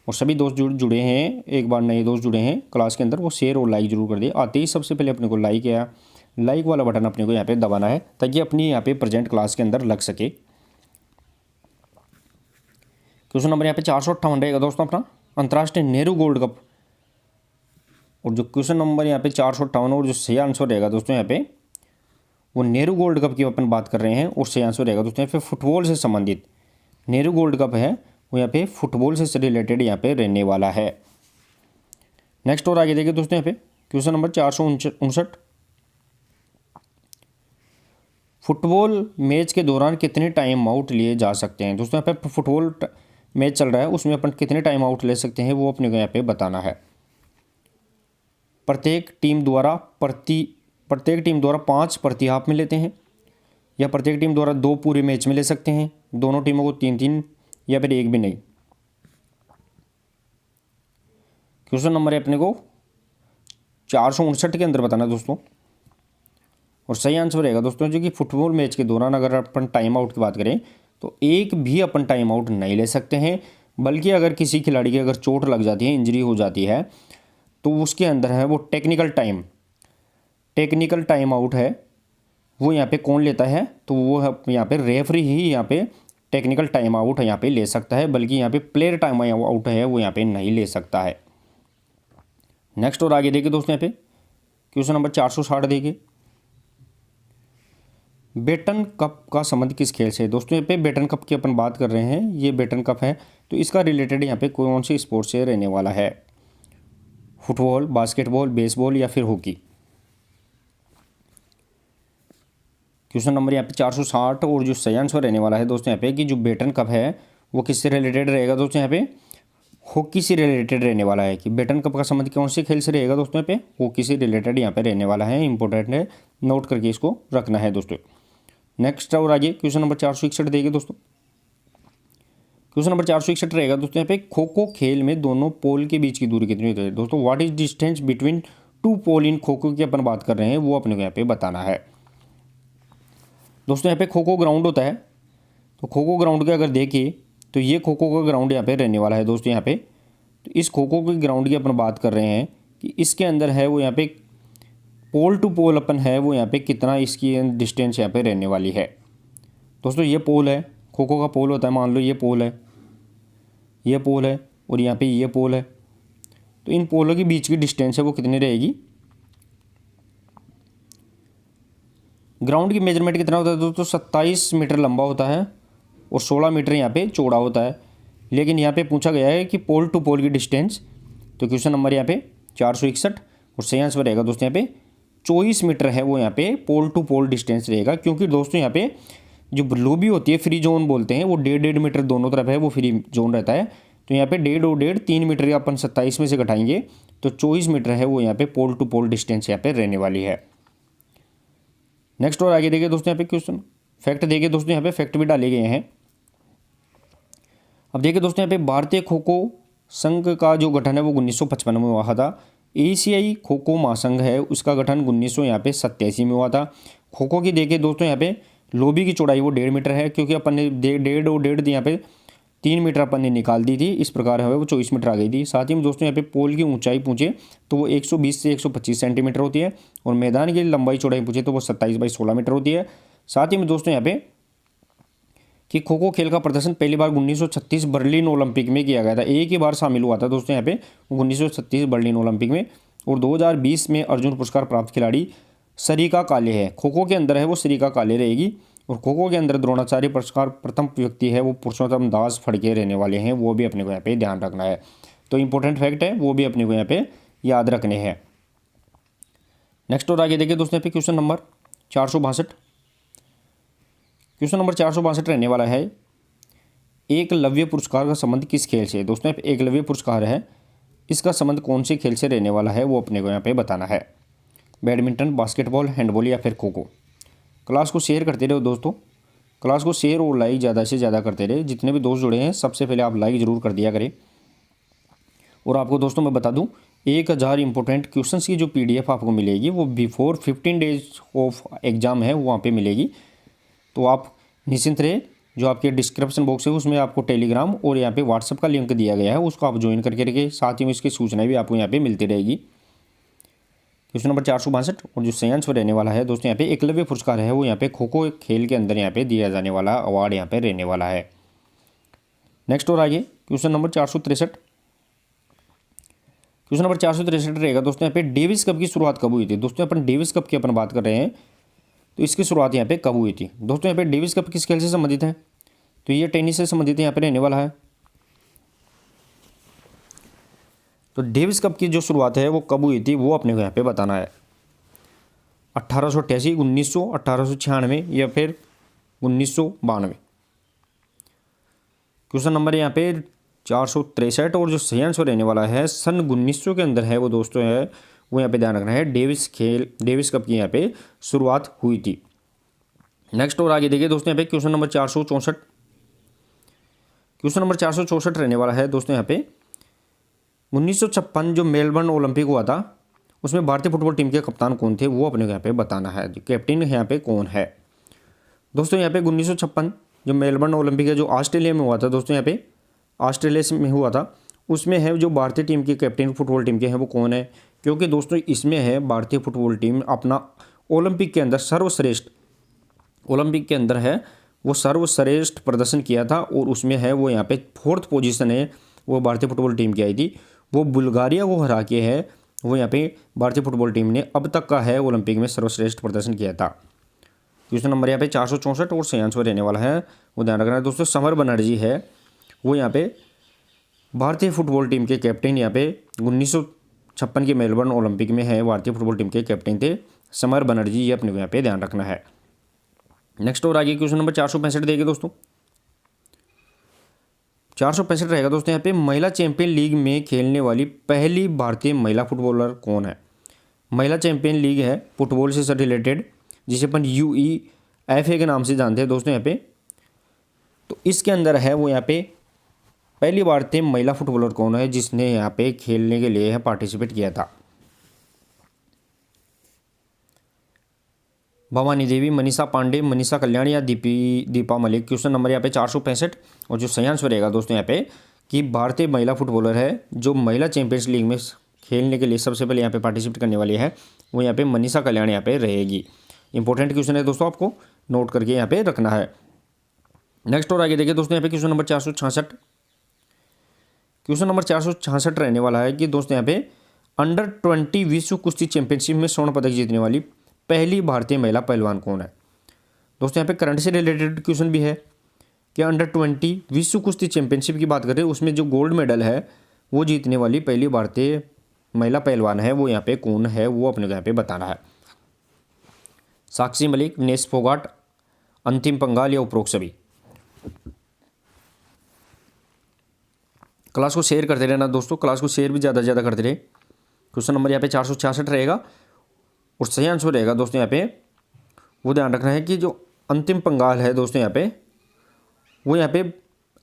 और सभी दोस्त जुड़े हैं, एक बार नए दोस्त जुड़े हैं क्लास के अंदर वो शेयर और लाइक जरूर कर दिए। आते ही सबसे पहले अपने को लाइक वाला बटन अपने को यहाँ पे दबाना है ताकि अपनी यहाँ पे प्रेजेंट क्लास के अंदर लग सके। क्वेश्चन नंबर यहाँ पे 458 रहेगा दोस्तों अपना अंतर्राष्ट्रीय नेहरू गोल्ड कप। और जो क्वेश्चन नंबर यहाँ पे 458 और जो सही आंसर रहेगा दोस्तों यहाँ पे वो नेहरू गोल्ड कप की अपन बात कर रहे हैं। और सही आंसर रहेगा दोस्तों यहाँ पे फुटबॉल से संबंधित नेहरू गोल्ड कप है वो यहाँ पे फुटबॉल से रिलेटेड यहाँ पे रहने वाला है। नेक्स्ट और आगे देखिए दोस्तों यहाँ पे क्वेश्चन नंबर 459। फुटबॉल मैच के दौरान कितने टाइम आउट लिए जा सकते हैं। दोस्तों यहाँ पे फुटबॉल मैच चल रहा है उसमें अपन कितने टाइम आउट ले सकते हैं वो अपने को यहाँ पे बताना है। प्रत्येक टीम द्वारा 5 प्रति हाफ में लेते हैं, या प्रत्येक टीम द्वारा 2 पूरे मैच में ले सकते हैं, दोनों टीमों को 3-3 या फिर एक भी नहीं। क्वेश्चन नंबर है अपने को 459 के अंदर बताना दोस्तों। और सही आंसर रहेगा दोस्तों जो कि फुटबॉल मैच के दौरान अगर अपन टाइम आउट की बात करें तो एक भी अपन टाइम आउट नहीं ले सकते हैं, बल्कि अगर किसी खिलाड़ी की अगर चोट लग जाती है, इंजरी हो जाती है, तो उसके अंदर है वो टेक्निकल टाइम आउट है वो यहाँ पे कौन लेता है, तो वो यहाँ पे रेफरी ही यहाँ पे टेक्निकल टाइम आउट यहाँ पे ले सकता है, बल्कि यहाँ पे प्लेयर टाइम आउट है वो यहाँ पे नहीं ले सकता है। नेक्स्ट और आगे देखिए दोस्तों यहाँ पे क्वेश्चन नंबर 460 देखिए बेटन कप का संबंध किस खेल से है। दोस्तों यहाँ पे बेटन कप की अपन बात कर रहे हैं, ये बेटन कप है तो इसका रिलेटेड यहाँ पे कौन सी स्पोर्ट्स से रहने वाला है। फुटबॉल, बास्केटबॉल, बेसबॉल या फिर हॉकी। क्वेश्चन नंबर यहाँ पे 460 और जो सही आंसर रहने वाला है दोस्तों यहाँ पे कि जो बेटन कप है वो किससे रिलेटेड रहेगा। दोस्तों यहाँ पे हॉकी से रिलेटेड रहने वाला है कि बेटन कप का संबंध कौन से खेल से रहेगा। दोस्तों यहाँ पे हॉकी से रिलेटेड यहाँ पे रहने वाला है, इंपॉर्टेंट है, नोट करके इसको रखना है दोस्तों। नेक्स्ट और आगे क्वेश्चन नंबर 461 देखिए दोस्तों। क्वेश्चन नंबर 461 रहेगा दोस्तों यहाँ पे खो खो खेल में दोनों पोल के बीच की दूरी कितनी होती है। दोस्तों व्हाट इज डिस्टेंस बिटवीन 2 पोल इन खो खो की अपन बात कर रहे हैं वो अपने को यहाँ पे बताना है। दोस्तों यहाँ पे खो खो ग्राउंड होता है, तो खो खो ग्राउंड के अगर देखिए तो ये खो खो का ग्राउंड यहाँ पे रहने वाला है दोस्तों यहाँ पे। तो इस खो खो के ग्राउंड की अपन बात कर रहे हैं कि इसके अंदर है वो यहाँ पे पोल टू पोल अपन है वो यहाँ पे कितना इसकी डिस्टेंस यहाँ पे रहने वाली है। दोस्तों ये पोल है, खो खो का पोल होता है, मान लो ये पोल है, ये पोल है और यहाँ पे ये पोल है, तो इन पोलों के बीच की डिस्टेंस है वो कितनी रहेगी। ग्राउंड की मेजरमेंट कितना होता है दोस्तों 27 मीटर लंबा होता है और 16 मीटर यहाँ पे चौड़ा होता है। लेकिन यहाँ पे पूछा गया है कि पोल टू पोल की डिस्टेंस, तो क्वेश्चन नंबर यहाँ पे 461 और सही आंसर रहेगा दोस्तों यहाँ पे 24 मीटर है वो यहाँ पे पोल टू पोल डिस्टेंस रहेगा। क्योंकि दोस्तों यहाँ पे जो लॉबी होती है फ्री जोन बोलते हैं, वो 1.5 मीटर दोनों तरफ है वो फ्री जोन रहता है। तो यहाँ पे 1.5 और 1.5 3 मीटर अपन 27 में से घटाएंगे तो 24 मीटर है वो यहाँ पे पोल टू पोल डिस्टेंस यहाँ पे रहने वाली है। नेक्स्ट और आगे देखिए दोस्तों यहाँ पे क्वेश्चन फैक्ट देखिए दोस्तों, यहाँ पे फैक्ट भी डाले गए हैं। अब देखिए दोस्तों यहाँ पे भारतीय खो खो संघ का जो गठन है वो 1955 में हुआ था। एशियाई खो खो महासंघ है उसका गठन 1987 में हुआ था। खो खो की देखिए दोस्तों यहाँ पे लोबी की चौड़ाई वो 1.5 मीटर है, क्योंकि अपन ने 1.5 और 1.5 यहाँ पे 3 मीटर अपन ने निकाल दी थी, इस प्रकार है वो 24 मीटर आ गई थी। साथ ही में दोस्तों यहाँ पे पोल की ऊंचाई पूछे तो वो 120 से 125 सेंटीमीटर होती है, और मैदान की लंबाई चौड़ाई पूछे तो वो 27/16 मीटर होती है। साथ ही में दोस्तों यहाँ पे कि खो खो खेल का प्रदर्शन पहली बार 1936 बर्लिन ओलंपिक में किया गया था। एक ही बार शामिल हुआ था दोस्तों यहाँ पे 1936 बर्लिन ओलंपिक में। और 2020 में अर्जुन पुरस्कार प्राप्त खिलाड़ी सरिका काले है, खो खो के अंदर है वो सरिका काले रहेगी। और खो खो के अंदर द्रोणाचार्य पुरस्कार प्रथम व्यक्ति है वो पुरुषोत्तम दास फड़के रहने वाले हैं, वो भी अपने को यहाँ पे ध्यान रखना है। तो इंपॉर्टेंट फैक्ट है वो भी अपने को यहाँ पे याद रखने हैं। नेक्स्ट और आगे देखिए दोस्तों यहाँ पे क्वेश्चन नंबर 462। क्वेश्चन नंबर 462 रहने वाला है, एकलव्य पुरस्कार का संबंध किस खेल से है। दोस्तों यहाँ पे एकलव्य पुरस्कार है, इसका संबंध कौन से खेल से रहने वाला है वो अपने को यहाँ पे बताना है। बैडमिंटन, बास्केटबॉल, हैंडबॉल या फिर खो खो। क्लास को शेयर करते रहो दोस्तों, क्लास को शेयर और लाइक ज़्यादा से ज़्यादा करते रहे। जितने भी दोस्त जुड़े हैं सबसे पहले आप लाइक ज़रूर कर दिया करें। और आपको दोस्तों मैं बता दूं 1000 इंपॉर्टेंट क्वेश्चंस की जो PDF आपको मिलेगी वो बिफोर 15 डेज ऑफ एग्ज़ाम है वो वहाँ पे मिलेगी। तो आप निश्चिंत रहे, जो आपके डिस्क्रिप्शन बॉक्स है उसमें आपको टेलीग्राम और यहाँ पे व्हाट्सअप का लिंक दिया गया है, उसको आप ज्वाइन करके रखिए। साथ ही में इसकी सूचनाएं भी आपको यहाँ पे मिलती रहेगी। क्वेश्चन नंबर 462 और जो सही आंसर रहने वाला है दोस्तों यहाँ पे एकलव्य पुरस्कार है वो यहाँ पे खो खो खेल के अंदर यहाँ पे दिया जाने वाला अवार्ड यहाँ पे रहने वाला है। नेक्स्ट और आगे क्वेश्चन नंबर 463। क्वेश्चन नंबर 463 रहेगा दोस्तों यहाँ पे डेविस कप की शुरुआत कब हुई थी। दोस्तों अपन डेविस कप की अपन बात कर रहे हैं, तो इसकी शुरुआत यहाँ पे कब हुई थी। दोस्तों यहाँ पे डेविस कप किस खेल से संबंधित है, तो ये टेनिस से संबंधित यहाँ पे रहने वाला है। तो डेविस कप की जो शुरुआत है वो कब हुई थी वो अपने को यहाँ पे बताना है। 1888, 1900, 1896 या फिर 1992। क्वेश्चन नंबर यहाँ पे 463 और जो सही आंसर रहने वाला है सन 1900 के अंदर है वो दोस्तों है वो यहाँ पे ध्यान रखना है। डेविस कप की यहाँ पे शुरुआत हुई थी। नेक्स्ट और आगे देखिए दोस्तों यहाँ पे क्वेश्चन नंबर 464। क्वेश्चन नंबर 464 रहने वाला है दोस्तों यहाँ पे 1956 जो मेलबर्न ओलंपिक हुआ था उसमें भारतीय फुटबॉल टीम के कप्तान कौन थे वो अपने को यहाँ पे बताना है। कैप्टन यहाँ पे कौन है। दोस्तों यहाँ पे 1956 जो मेलबर्न ओलंपिक है जो ऑस्ट्रेलिया में हुआ था दोस्तों यहाँ पे ऑस्ट्रेलिया में हुआ था, उसमें है जो भारतीय टीम के कैप्टन फुटबॉल टीम के हैं वो कौन है। क्योंकि दोस्तों इसमें है भारतीय फुटबॉल टीम अपना ओलंपिक के अंदर सर्वश्रेष्ठ ओलंपिक के अंदर है वो सर्वश्रेष्ठ प्रदर्शन किया था, और उसमें है वो यहाँ पे 4th पोजीशन है वो भारतीय फुटबॉल टीम की आई थी। वो बुल्गारिया को हरा के है वो यहाँ पे भारतीय फुटबॉल टीम ने अब तक का है ओलंपिक में सर्वश्रेष्ठ प्रदर्शन किया था। क्वेश्चन नंबर यहाँ पे 464 और सही आंसर रहने वाला है वो ध्यान रखना है दोस्तों। समर बनर्जी है वो यहाँ पे भारतीय फुटबॉल टीम के कैप्टन यहाँ पे 1956 के मेलबर्न ओलंपिक में है भारतीय फुटबॉल टीम के कैप्टन थे समर बनर्जी, ये अपने को यहाँ पे ध्यान रखना है। नेक्स्ट और आगे क्वेश्चन नंबर 465 देखिए दोस्तों। 465 रहेगा दोस्तों यहाँ पे महिला चैंपियन लीग में खेलने वाली पहली भारतीय महिला फुटबॉलर कौन है। महिला चैंपियन लीग है फुटबॉल से रिलेटेड जिसे अपन UEFA के नाम से जानते हैं दोस्तों यहाँ पे। तो इसके अंदर है वो यहाँ पे पहली भारतीय महिला फुटबॉलर कौन है जिसने यहाँ पे खेलने के लिए पार्टिसिपेट किया था। भवानी देवी, मनीषा पांडे, मनीषा कल्याण या दीपा मलिक। क्वेश्चन नंबर यहाँ पे 465 और जो सही आंसर रहेगा दोस्तों यहाँ पे कि भारतीय महिला फुटबॉलर है जो महिला चैंपियंस लीग में खेलने के लिए सबसे पहले यहाँ पे पार्टिसिपेट करने वाली है वो यहाँ पे मनीषा कल्याण यहाँ पे रहेगी। इंपॉर्टेंट क्वेश्चन है दोस्तों, आपको नोट करके यहाँ पे रखना है। नेक्स्ट और आगे देखिए दोस्तों यहाँ पे क्वेश्चन नंबर 466। क्वेश्चन नंबर 466 रहने वाला है कि दोस्तों यहाँ पे अंडर 20 विश्व कुश्ती चैंपियनशिप में स्वर्ण पदक जीतने वाली पहली भारतीय महिला पहलवान कौन है। दोस्तों यहाँ पे करंट से रिलेटेड क्वेश्चन भी है कि अंडर 20 विश्व कुश्ती चैंपियनशिप की बात करें, उसमें जो गोल्ड मेडल है वो जीतने वाली पहली भारतीय महिला पहलवान है वो यहाँ पे कौन है, वो अपने को यहाँ पे बताना है। साक्षी मलिक, नेस फोगाट, अंतिम पंघाल या उपरोक्त सभी। क्लास को शेयर करते रहना दोस्तों, क्लास को शेयर भी ज़्यादा से ज़्यादा करते रहे। क्वेश्चन नंबर यहाँ पे 466 रहेगा और सही आंसर रहेगा दोस्तों यहाँ पे, वो ध्यान रखना है कि जो अंतिम पंघाल है दोस्तों यहाँ पे, वो यहाँ पे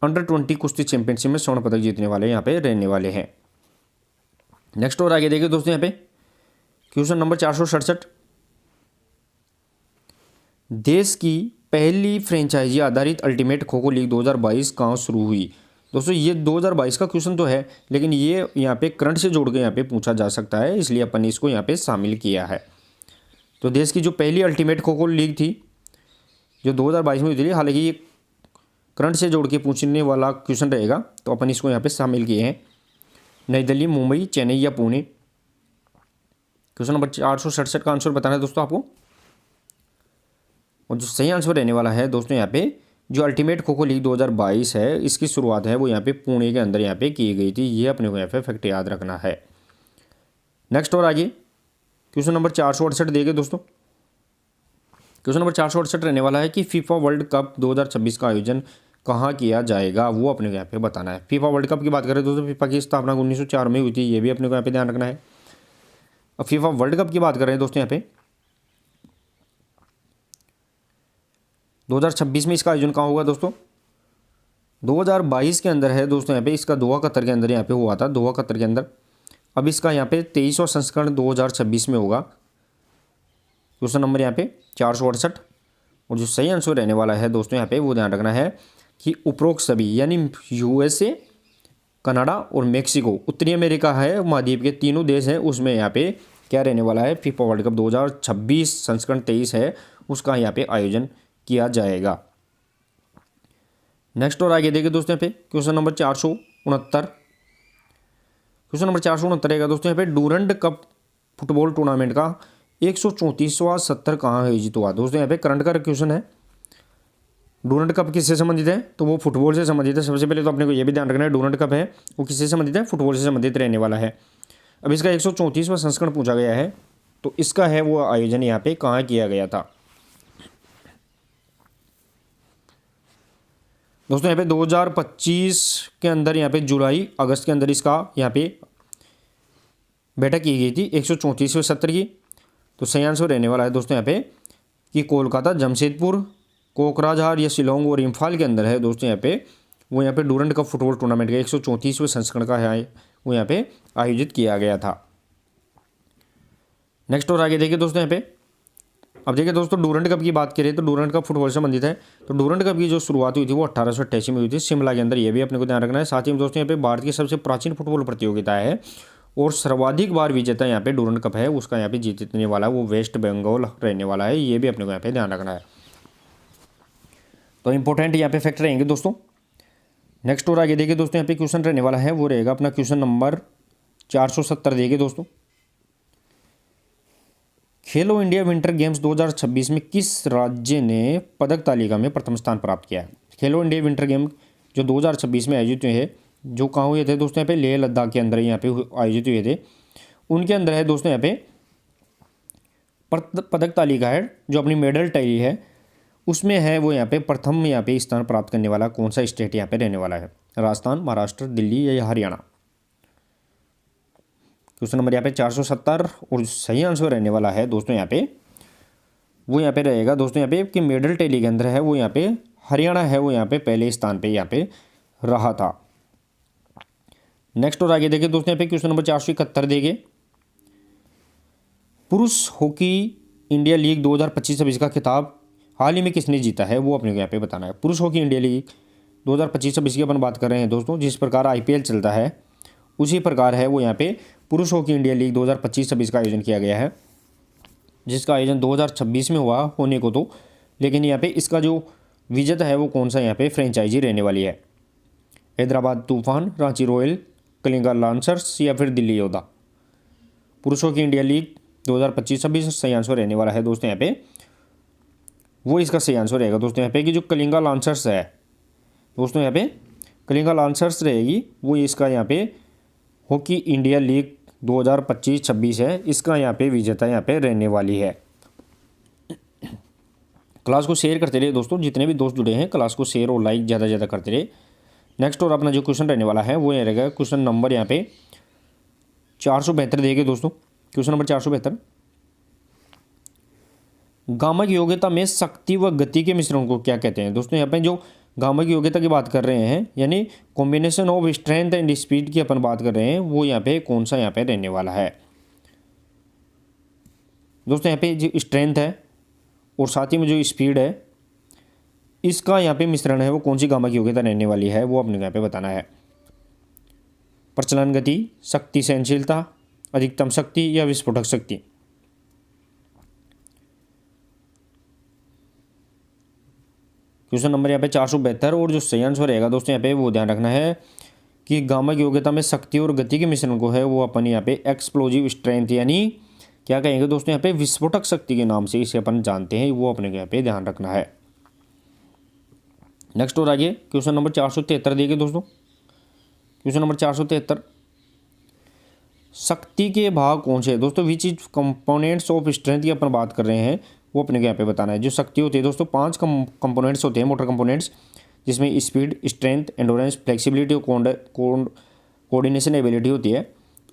अंडर 20 कुश्ती चैंपियनशिप में स्वर्ण पदक जीतने वाले यहाँ पे रहने वाले हैं। नेक्स्ट और आगे देखिए दोस्तों यहाँ पे क्वेश्चन नंबर 467, देश की पहली फ्रेंचाइजी आधारित अल्टीमेट खो खो लीग 2022 कहाँ शुरू हुई। दोस्तों ये 2022 का क्वेश्चन तो है, लेकिन ये यहाँ पे करंट से जोड़ के यहाँ पे पूछा जा सकता है, इसलिए अपन ने इसको यहाँ पे शामिल किया है। तो देश की जो पहली अल्टीमेट खो खो लीग थी जो 2022 में हुई थी, हालांकि ये करंट से जोड़ के पूछने वाला क्वेश्चन रहेगा, तो अपन इसको यहाँ पे शामिल किए हैं। नई दिल्ली, मुंबई, चेन्नई या पुणे। क्वेश्चन नंबर 467 का आंसर बताना है दोस्तों आपको, और जो सही आंसर रहने वाला है दोस्तों यहाँ पे, जो अल्टीमेट खो खो लीग 2022 है इसकी शुरुआत है वो यहाँ पे पुणे के अंदर यहाँ पे की गई थी। ये अपने को यहाँ पे फैक्ट याद रखना है। नेक्स्ट और आगे क्वेश्चन नंबर 468 देंगे दोस्तों। क्वेश्चन नंबर 468 रहने वाला है कि फीफा वर्ल्ड कप 2026 का आयोजन कहाँ किया जाएगा, वो अपने को यहाँ पे बताना है। फीफा वर्ल्ड कप की बात करें दोस्तों, फीफा की स्थापना 1904 में हुई थी, ये भी अपने को यहाँ पे ध्यान रखना है। अब फीफा वर्ल्ड कप की बात करें दोस्तों यहाँ पे 2026 में इसका आयोजन कहाँ होगा दोस्तों, 2022 के अंदर है दोस्तों यहाँ पे, इसका दोहा कतर के अंदर यहाँ पे हुआ था, दोहा कतर के अंदर। अब इसका यहाँ पे 23वां संस्करण 2026 में होगा। क्वेश्चन नंबर यहाँ पे 468, और जो सही आंसर रहने वाला है दोस्तों यहाँ पे, वो ध्यान रखना है कि उपरोक्त सभी यानी USA, कनाडा और मेक्सिको, उत्तरी अमेरिका है महाद्वीप के तीनों देश हैं, उसमें यहाँ पे क्या रहने वाला है, फीफा वर्ल्ड कप 2026 संस्करण 23 है उसका यहाँ पे आयोजन किया जाएगा। नेक्स्ट और आगे देखिए दोस्तों यहाँ पे क्वेश्चन नंबर 469। क्वेश्चन नंबर 469 रहेगा दोस्तों यहाँ पे, डूरंड कप फुटबॉल टूर्नामेंट का 134वां सत्र कहाँ आयोजित हुआ। दोस्तों यहाँ पे करंट का क्वेश्चन है। डूरंड कप किससे संबंधित है, तो वो फुटबॉल से संबंधित है। सबसे पहले तो अपने को ये भी ध्यान रखना है डूरंड कप है वो किससे संबंधित है, फुटबॉल से संबंधित रहने वाला है। अब इसका 134वां संस्करण पूछा गया है, तो इसका है वो आयोजन यहाँ पे कहाँ किया गया था। दोस्तों यहाँ पे 2025 के अंदर यहाँ पे जुलाई अगस्त के अंदर इसका यहाँ पे बैठक की गई थी 134वें सत्र की। तो सही आंसर रहने वाला है दोस्तों यहाँ पे कि कोलकाता, जमशेदपुर, कोकराझार या शिलोंग और इम्फाल के अंदर है दोस्तों यहाँ पे, वो यहाँ पे डूरंड कप फुटबॉल टूर्नामेंट का 134वें संस्करण का है वो यहाँ पे आयोजित किया गया था। नेक्स्ट और आगे देखिए दोस्तों यहाँ पे, अब देखिए दोस्तों डूरंड कप की बात करें तो डूरंड कप फुटबॉल से संबंधित है। तो डूरंड कप की जो शुरुआत हुई थी वो 1888 में हुई थी शिमला के अंदर, ये भी अपने को ध्यान रखना है। साथ ही में दोस्तों यहाँ पे भारत की सबसे प्राचीन फुटबॉल प्रतियोगिता है और सर्वाधिक बार विजेता यहाँ पे डूरंड कप है उसका यहाँ पे जीतने वाला वो वेस्ट बंगाल रहने वाला है, ये भी अपने को यहाँ पे ध्यान रखना है। तो इंपॉर्टेंट यहाँ पे फैक्ट रहेंगे दोस्तों। नेक्स्ट और आगे देखिए दोस्तों यहाँ पे क्वेश्चन रहने वाला है वो रहेगा अपना क्वेश्चन नंबर 470 देखिए दोस्तों, खेलो इंडिया विंटर गेम्स 2026 में किस राज्य ने पदक तालिका में प्रथम स्थान प्राप्त किया है। खेलो इंडिया विंटर गेम जो 2026 में आयोजित हुए हैं, जो कहाँ हुए थे दोस्तों यहाँ पे, लेह लद्दाख के अंदर यहाँ पे आयोजित हुए थे, उनके अंदर है दोस्तों यहाँ पे पदक तालिका है जो अपनी मेडल टैली है उसमें है वो यहाँ पे प्रथम यहाँ पे स्थान प्राप्त करने वाला कौन सा स्टेट यहाँ पे रहने वाला है, राजस्थान, महाराष्ट्र, दिल्ली या हरियाणा। क्वेश्चन नंबर यहाँ पे 470 और सही आंसर रहने वाला है दोस्तों यहाँ पे वो यहाँ पे रहेगा दोस्तों यहाँ पे कि मेडल टैली के अंदर है वो यहाँ पे हरियाणा है वो यहाँ पे पहले स्थान पे यहाँ पे रहा था। नेक्स्ट और आगे देखिए दोस्तों यहाँ पे क्वेश्चन नंबर 471 देखिए, पुरुष हॉकी इंडिया लीग 2025-26 का खिताब हाल ही में किसने जीता है, वो अपने को यहाँ पे बताना है। पुरुष हॉकी इंडिया लीग 2025-26 की अपन बात कर रहे हैं दोस्तों, जिस प्रकार IPL चलता है उसी प्रकार है वो यहाँ पे पुरुष हॉकी इंडिया लीग 2025-26 का आयोजन किया गया है, जिसका आयोजन 2026 में हुआ होने को तो, लेकिन यहाँ पे इसका जो विजेता है वो कौन सा यहाँ पे फ्रेंचाइजी रहने वाली है, हैदराबाद तूफान, रांची रॉयल, कलिंगा लांसर्स या फिर दिल्ली योद्धा। पुरुषों की इंडिया लीग 2025-26 सही आंसर रहने वाला है दोस्तों यहाँ पे वो इसका सही आंसर रहेगा दोस्तों यहाँ पे कि जो कलिंगा लांसर्स है दोस्तों यहाँ पे क्लिनिकल आंसर्स रहेगी वो इसका यहाँ पे हॉकी इंडिया लीग 2025-26 है, इसका यहाँ पे विजेता यहाँ पे रहने वाली है। क्लास को शेयर करते रहिए दोस्तों, जितने भी दोस्त जुड़े हैं क्लास को शेयर और लाइक ज़्यादा से ज़्यादा करते रहिए। नेक्स्ट और अपना जो क्वेश्चन रहने वाला है वो ये रहेगा क्वेश्चन नंबर यहाँ पे 472 दिए गए दोस्तों। क्वेश्चन नंबर 472, गामा की योग्यता में शक्ति व गति के मिश्रण को क्या कहते हैं। दोस्तों यहाँ पे जो गामा की योग्यता की बात कर रहे हैं यानी combination of strength and speed की अपन बात कर रहे हैं, वो यहाँ पे कौन सा यहाँ पे रहने वाला है। दोस्तों यहाँ पे जो स्ट्रेंथ है और साथ ही में जो स्पीड है, इसका यहाँ पे मिश्रण है वो कौन सी गामा की योग्यता रहने वाली है, वो अपने यहाँ पे बताना है। प्रचलन गति, शक्ति सहनशीलता, अधिकतम शक्ति या विस्फोटक शक्ति। क्वेश्चन नंबर यहाँ पे 472 और जो सही आंसर रहेगा दोस्तों यहाँ पे वो ध्यान रखना है कि गामा की योग्यता में शक्ति और गति के मिश्रण को है वो अपन यहाँ पे एक्सप्लोजिव स्ट्रेंथ यानी क्या कहेंगे दोस्तों यहाँ पे विस्फोटक शक्ति के नाम से इसे अपन जानते हैं, वो अपने यहाँ पे ध्यान रखना है। नेक्स्ट और आगे क्वेश्चन नंबर 473 देखिए दोस्तों। क्वेश्चन नंबर 473, शक्ति के भाग कौन से है दोस्तों, which is components of strength की अपन बात कर रहे हैं, वो अपने को यहाँ पे बताना है। जो शक्ति होती है दोस्तों 5 कंपोनेंट्स होते हैं मोटर कंपोनेंट्स, जिसमें स्पीड, स्ट्रेंथ, एंडोरेंस, फ्लेक्सिबिलिटी और कोऑर्डिनेशन एबिलिटी होती है।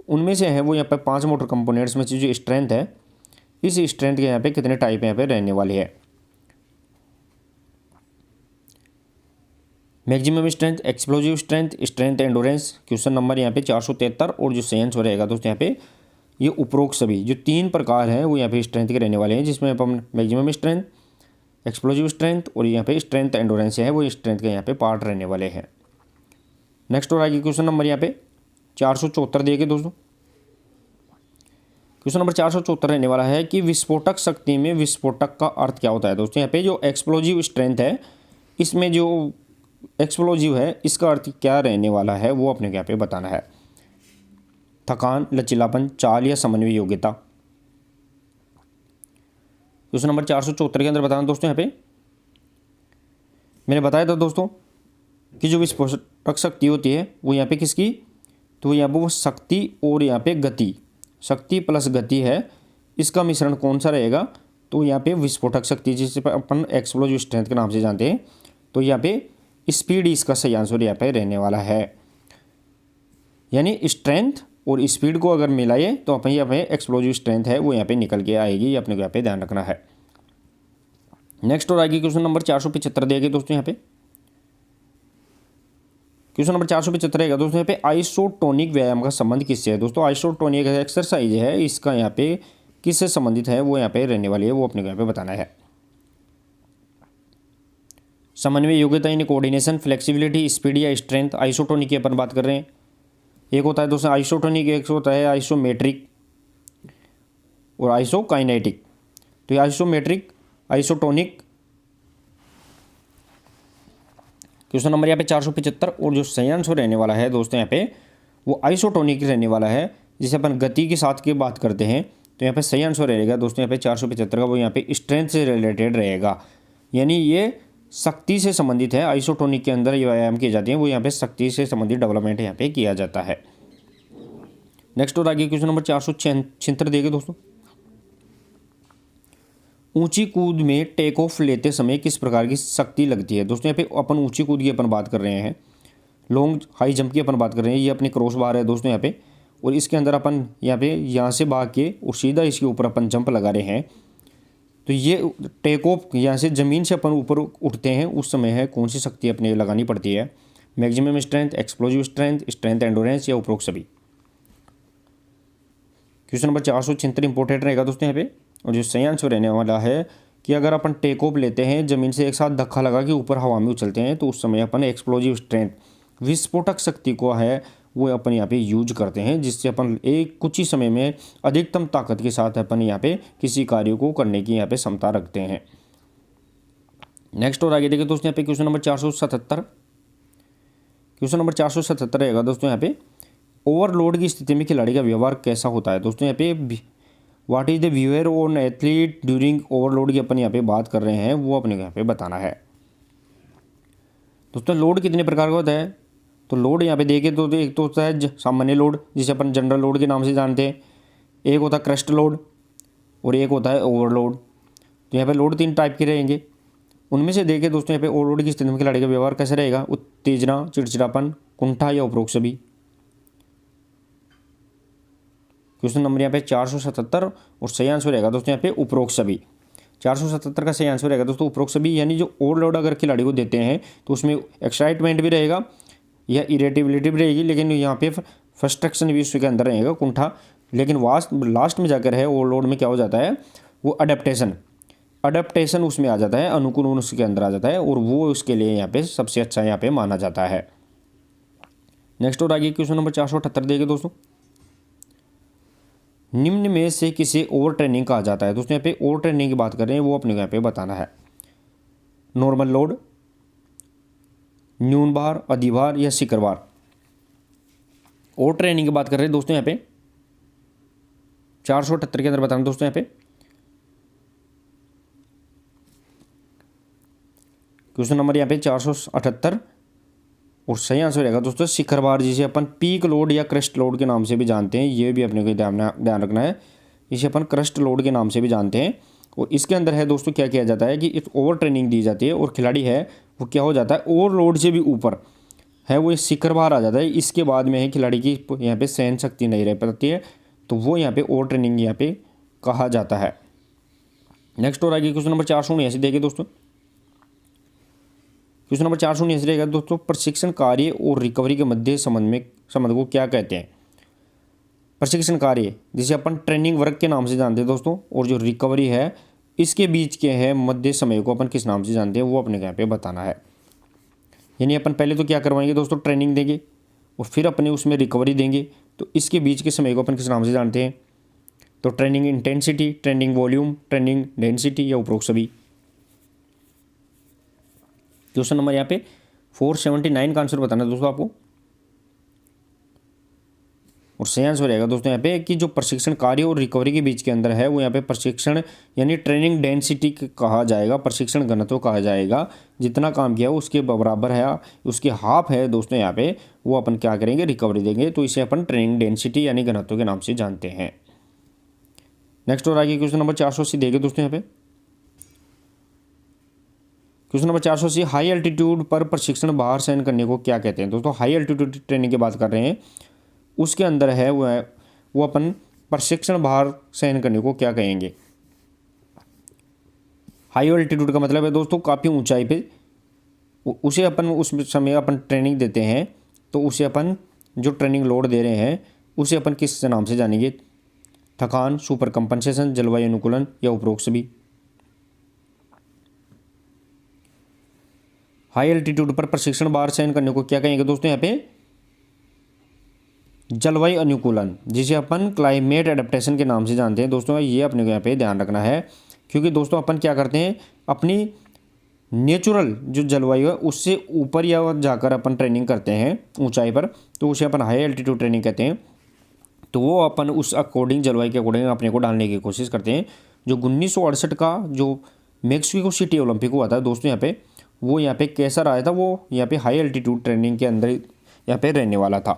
उनमें से है वो यहाँ पे 5 मोटर कंपोनेंट्स में से जो स्ट्रेंथ है, इस स्ट्रेंथ के यहाँ पे कितने टाइप यहाँ पे रहने वाली है। Maximum strength, explosive strength, strength endurance. Question number यहाँ पे 473 और जो सही आंसर रहेगा दोस्तों यहाँ पे ये उपरोक्त सभी जो 3 प्रकार हैं वो यहाँ पे स्ट्रेंथ के रहने वाले हैं, जिसमें अपन मैक्सिमम स्ट्रेंथ, एक्सप्लोजिव स्ट्रेंथ और यहाँ पे स्ट्रेंथ एंडोरेंस है वो स्ट्रेंथ के यहाँ पे पार्ट रहने वाले हैं। नेक्स्ट और आगे क्वेश्चन नंबर यहाँ पे 474 देखिए दोस्तों। क्वेश्चन नंबर 474 रहने वाला है कि विस्फोटक शक्ति में विस्फोटक का अर्थ क्या होता है। दोस्तों यहाँ पे जो एक्सप्लोजिव स्ट्रेंथ है, इसमें जो एक्सप्लोजिव है इसका अर्थ क्या रहने वाला है, वो अपने यहाँ पे बताना है। थकान, लचीलापन, चाल या समन्वय योग्यता। क्वेश्चन नंबर 474 के अंदर बताना दोस्तों यहाँ पे मैंने बताया था दोस्तों कि जो विस्फोटक शक्ति होती है वो यहाँ पे किसकी, तो यहाँ पे वो शक्ति और यहाँ पे गति, शक्ति प्लस गति है, इसका मिश्रण कौन सा रहेगा, तो यहाँ पे विस्फोटक शक्ति जिसे अपन एक्सप्लोजिव स्ट्रेंथ के नाम से जानते हैं, तो यहाँ पे स्पीड इसका सही आंसर यहाँ पे रहने वाला है। यानी स्ट्रेंथ और स्पीड को अगर मिलाइए तो अपन यहाँ पे एक्सप्लोजिव स्ट्रेंथ है वो यहाँ पे निकल के आएगी, ये अपने को यहाँ पे ध्यान रखना है। नेक्स्ट और आगे क्वेश्चन नंबर 475 देंगे दोस्तों यहाँ पे। क्वेश्चन नंबर 475 रहेगा दोस्तों यहाँ पे आइसोटोनिक व्यायाम का संबंध किससे है। दोस्तों आइसोटोनिक एक्सरसाइज है, इसका यहाँ पे किससे संबंधित है वो यहाँ पे रहने वाली है, वो अपने को यहाँ पे बताना है। समन्वय योग्यता यानी कोऑर्डिनेशन, फ्लेक्सिबिलिटी, स्पीड या स्ट्रेंथ। आइसोटोनिक की अपन बात कर रहे हैं। एक होता है दोस्तों आइसोटोनिक, एक होता है आइसोमेट्रिक और आइसोकाइनेटिक। तो ये आइसोमेट्रिक, आइसोटोनिक। क्वेश्चन नंबर यहाँ पे 475 और जो सही आंसर रहने वाला है दोस्तों यहाँ पे वो आइसोटोनिक रहने वाला है, जिसे अपन गति के साथ की बात करते हैं। तो यहाँ पे सही आंसर रहेगा दोस्तों यहाँ पे 475 का वो यहाँ पे स्ट्रेंथ से रिलेटेड रहेगा, यानी ये शक्ति से संबंधित है। आइसोटोनिक के अंदर ये व्यायाम किए जाते हैं वो यहाँ पे शक्ति से संबंधित डेवलपमेंट यहाँ पे किया जाता है। नेक्स्ट और आगे क्वेश्चन नंबर 476 देंगे दोस्तों। ऊंची कूद में टेक ऑफ लेते समय किस प्रकार की शक्ति लगती है। दोस्तों यहाँ पे अपन ऊंची कूद की अपन बात कर रहे हैं, लॉन्ग हाई जंप की अपन बात कर रहे हैं। ये अपनी क्रॉस बार है दोस्तों यहाँ पे, और इसके अंदर अपन यहाँ से भाग के और सीधा इसके ऊपर अपन जंप लगा रहे हैं। तो ये टेक ऑफ यहाँ से ज़मीन से अपन ऊपर उठते हैं उस समय है कौन सी शक्ति अपने लगानी पड़ती है। Maximum strength, explosive strength, strength endurance या उपरोक्त सभी। क्वेश्चन नंबर 476 इंपॉर्टेंट रहेगा दोस्तों यहाँ पे, और जो सही आंसर रहने वाला है कि अगर अपन टेक ऑफ लेते हैं ज़मीन से एक साथ धक्का लगा के ऊपर हवा में उछलते हैं तो उस समय अपन एक्सप्लोजिव स्ट्रेंथ, विस्फोटक शक्ति को है वो अपन यहाँ पे यूज करते हैं, जिससे अपन एक कुछ ही समय में अधिकतम ताकत के साथ अपन यहाँ पे किसी कार्य को करने की यहाँ पे क्षमता रखते हैं। नेक्स्ट और आगे देखिए दोस्तों यहाँ पे क्वेश्चन नंबर 477। क्वेश्चन नंबर 477 रहेगा दोस्तों यहाँ पे ओवरलोड की स्थिति में खिलाड़ी का व्यवहार कैसा होता है। दोस्तों यहाँ पे what is the behaviour on athlete during overload की अपन यहाँ पे बात कर रहे हैं, वो अपने यहाँ पे बताना है। दोस्तों लोड कितने प्रकार का होता है, तो लोड यहाँ पे देखे तो एक तो होता है सामान्य लोड जिसे अपन जनरल लोड के नाम से जानते हैं, एक होता है क्रस्ट लोड और एक होता है ओवरलोड। तो यहाँ पे लोड 3 टाइप के रहेंगे। उनमें से देखें दोस्तों यहाँ पे ओवरलोड की स्थिति में खिलाड़ी का व्यवहार कैसे रहेगा, उत्तेजना, चिड़चिड़ापन, कुंठा या उपरोक्त सभी। क्वेश्चन नंबर यहाँ पे 477 और सही आंसर रहेगा दोस्तों यहाँ पे उपरोक्त सभी। 477 का सही आंसर रहेगा दोस्तों उपरोक्त सभी, यानी जो ओवरलोड अगर खिलाड़ी को देते हैं तो उसमें एक्साइटमेंट भी रहेगा या इरेटेबिलिटी भी रहेगी, लेकिन यहाँ पे फ्रस्ट्रेक्शन भी उसके अंदर रहेगा, कुंठा। लेकिन लास्ट में जाकर है ओवरलोड में क्या हो जाता है, वो अडेप्टेशन उसमें आ जाता है, अनुकूलन उसके अंदर आ जाता है, और वो उसके लिए यहाँ पे सबसे अच्छा यहाँ पे माना जाता है। नेक्स्ट और आगे क्वेश्चन नंबर 478 देखिए दोस्तों, निम्न में से किसे ओवर ट्रेनिंग कहा जाता है। दोस्तों यहाँ पे ओवर ट्रेनिंग की बात कर रहे हैं, वो अपने यहाँ पे बताना है। नॉर्मल लोड, न्यून भार, अधिभार या शिखर भार। ओवर ट्रेनिंग की बात कर रहे हैं दोस्तों यहाँ पे 478 के अंदर बताना दोस्तों यहाँ पे क्वेश्चन नंबर यहाँ पे 478 और सही आंसर रहेगा दोस्तों शिखर भार, जिसे अपन पीक लोड या क्रस्ट लोड के नाम से भी जानते हैं। ये भी अपने को ध्यान रखना है, इसे अपन क्रस्ट लोड के नाम से भी जानते हैं। और इसके अंदर है दोस्तों क्या किया जाता है कि इस ओवर ट्रेनिंग दी जाती है और खिलाड़ी है वो क्या हो जाता है, ओवरलोड से भी ऊपर है वो शिखर भार आ जाता है। इसके बाद में है खिलाड़ी की यहाँ पे सहन शक्ति नहीं रह पाती है, तो वो यहाँ पे ओवर ट्रेनिंग यहाँ पे कहा जाता है। नेक्स्ट और आगे क्वेश्चन नंबर 479 देखिए दोस्तों, क्वेश्चन नंबर 479 रहेगा दोस्तों, प्रशिक्षण कार्य और रिकवरी के मध्य संबंध को क्या कहते हैं। प्रशिक्षण कार्य जिसे अपन ट्रेनिंग वर्क के नाम से जानते हैं दोस्तों, और जो रिकवरी है इसके बीच के है मध्य समय को अपन किस नाम से जानते हैं, वो अपने यहाँ पे बताना है। यानी अपन पहले तो क्या करवाएंगे दोस्तों, ट्रेनिंग देंगे और फिर अपने उसमें रिकवरी देंगे, तो इसके बीच के समय को अपन किस नाम से जानते हैं, तो training intensity, training volume, training density या उपरोक्त सभी। क्वेश्चन नंबर यहाँ पे 479 का आंसर बताना है दोस्तों आपको, और सही आंसर रहेगा दोस्तों यहाँ पे कि जो प्रशिक्षण कार्य और रिकवरी के बीच के अंदर है वो यहाँ पे प्रशिक्षण यानी ट्रेनिंग डेंसिटी कहा जाएगा, प्रशिक्षण घनत्व कहा जाएगा। जितना काम किया उसके बराबर है, उसके हाफ है दोस्तों यहाँ पे, वो अपन क्या करेंगे, रिकवरी देंगे, तो इसे अपन ट्रेनिंग डेंसिटी यानी घनत्व के नाम से जानते हैं। नेक्स्ट और आगे क्वेश्चन नंबर 480 देंगे दोस्तों यहाँ पे, क्वेश्चन नंबर 480, हाई एल्टीट्यूड पर प्रशिक्षण भार सहन करने को क्या कहते हैं। दोस्तों हाई एल्टीट्यूड ट्रेनिंग की बात कर रहे हैं, उसके अंदर है वो अपन प्रशिक्षण भार सहन करने को क्या कहेंगे। हाई एल्टीट्यूड का मतलब है दोस्तों काफ़ी ऊंचाई पे उसे अपन उस समय अपन ट्रेनिंग देते हैं, तो उसे अपन जो ट्रेनिंग लोड दे रहे हैं उसे अपन किस नाम से जानेंगे, थकान, सुपर कंपनसेशन, जलवायु अनुकूलन या उपरोक्त सभी। हाई एल्टीट्यूड पर प्रशिक्षण भार सहन करने को क्या कहेंगे दोस्तों यहाँ पे, जलवायु अनुकूलन, जिसे अपन क्लाइमेट एडेप्टेशन के नाम से जानते हैं दोस्तों। ये अपने को यहाँ पे ध्यान रखना है, क्योंकि दोस्तों अपन क्या करते हैं, अपनी नेचुरल जो जलवायु है उससे ऊपर या जाकर अपन ट्रेनिंग करते हैं ऊंचाई पर, तो उसे अपन हाई एल्टीट्यूड ट्रेनिंग कहते हैं। तो वो अपन उस अकॉर्डिंग जलवायु के अकॉर्डिंग अपने को डालने की कोशिश करते हैं। जो 1968 का जो मेक्सिको सिटी ओलंपिक हुआ था दोस्तों यहाँ पे, वो यहाँ पे कैसा रहा था, वो यहाँ पे हाई एल्टीट्यूड ट्रेनिंग के अंदर यहाँ पे रहने वाला था।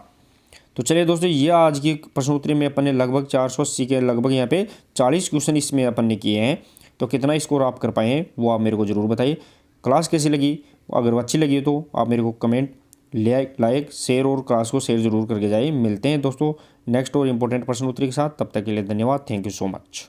तो चलिए दोस्तों, ये आज की प्रश्नोत्तरी में अपन ने लगभग 480 के लगभग यहाँ पे 40 क्वेश्चन इसमें अपन ने किए हैं। तो कितना स्कोर आप कर पाए हैं वो आप मेरे को ज़रूर बताइए। क्लास कैसी लगी, अगर अच्छी लगी तो आप मेरे को कमेंट, लाइक, शेयर और क्लास को शेयर जरूर करके जाइए। मिलते हैं दोस्तों नेक्स्ट और इम्पोर्टेंट प्रश्नोत्तरी के साथ, तब तक के लिए धन्यवाद। Thank you so much.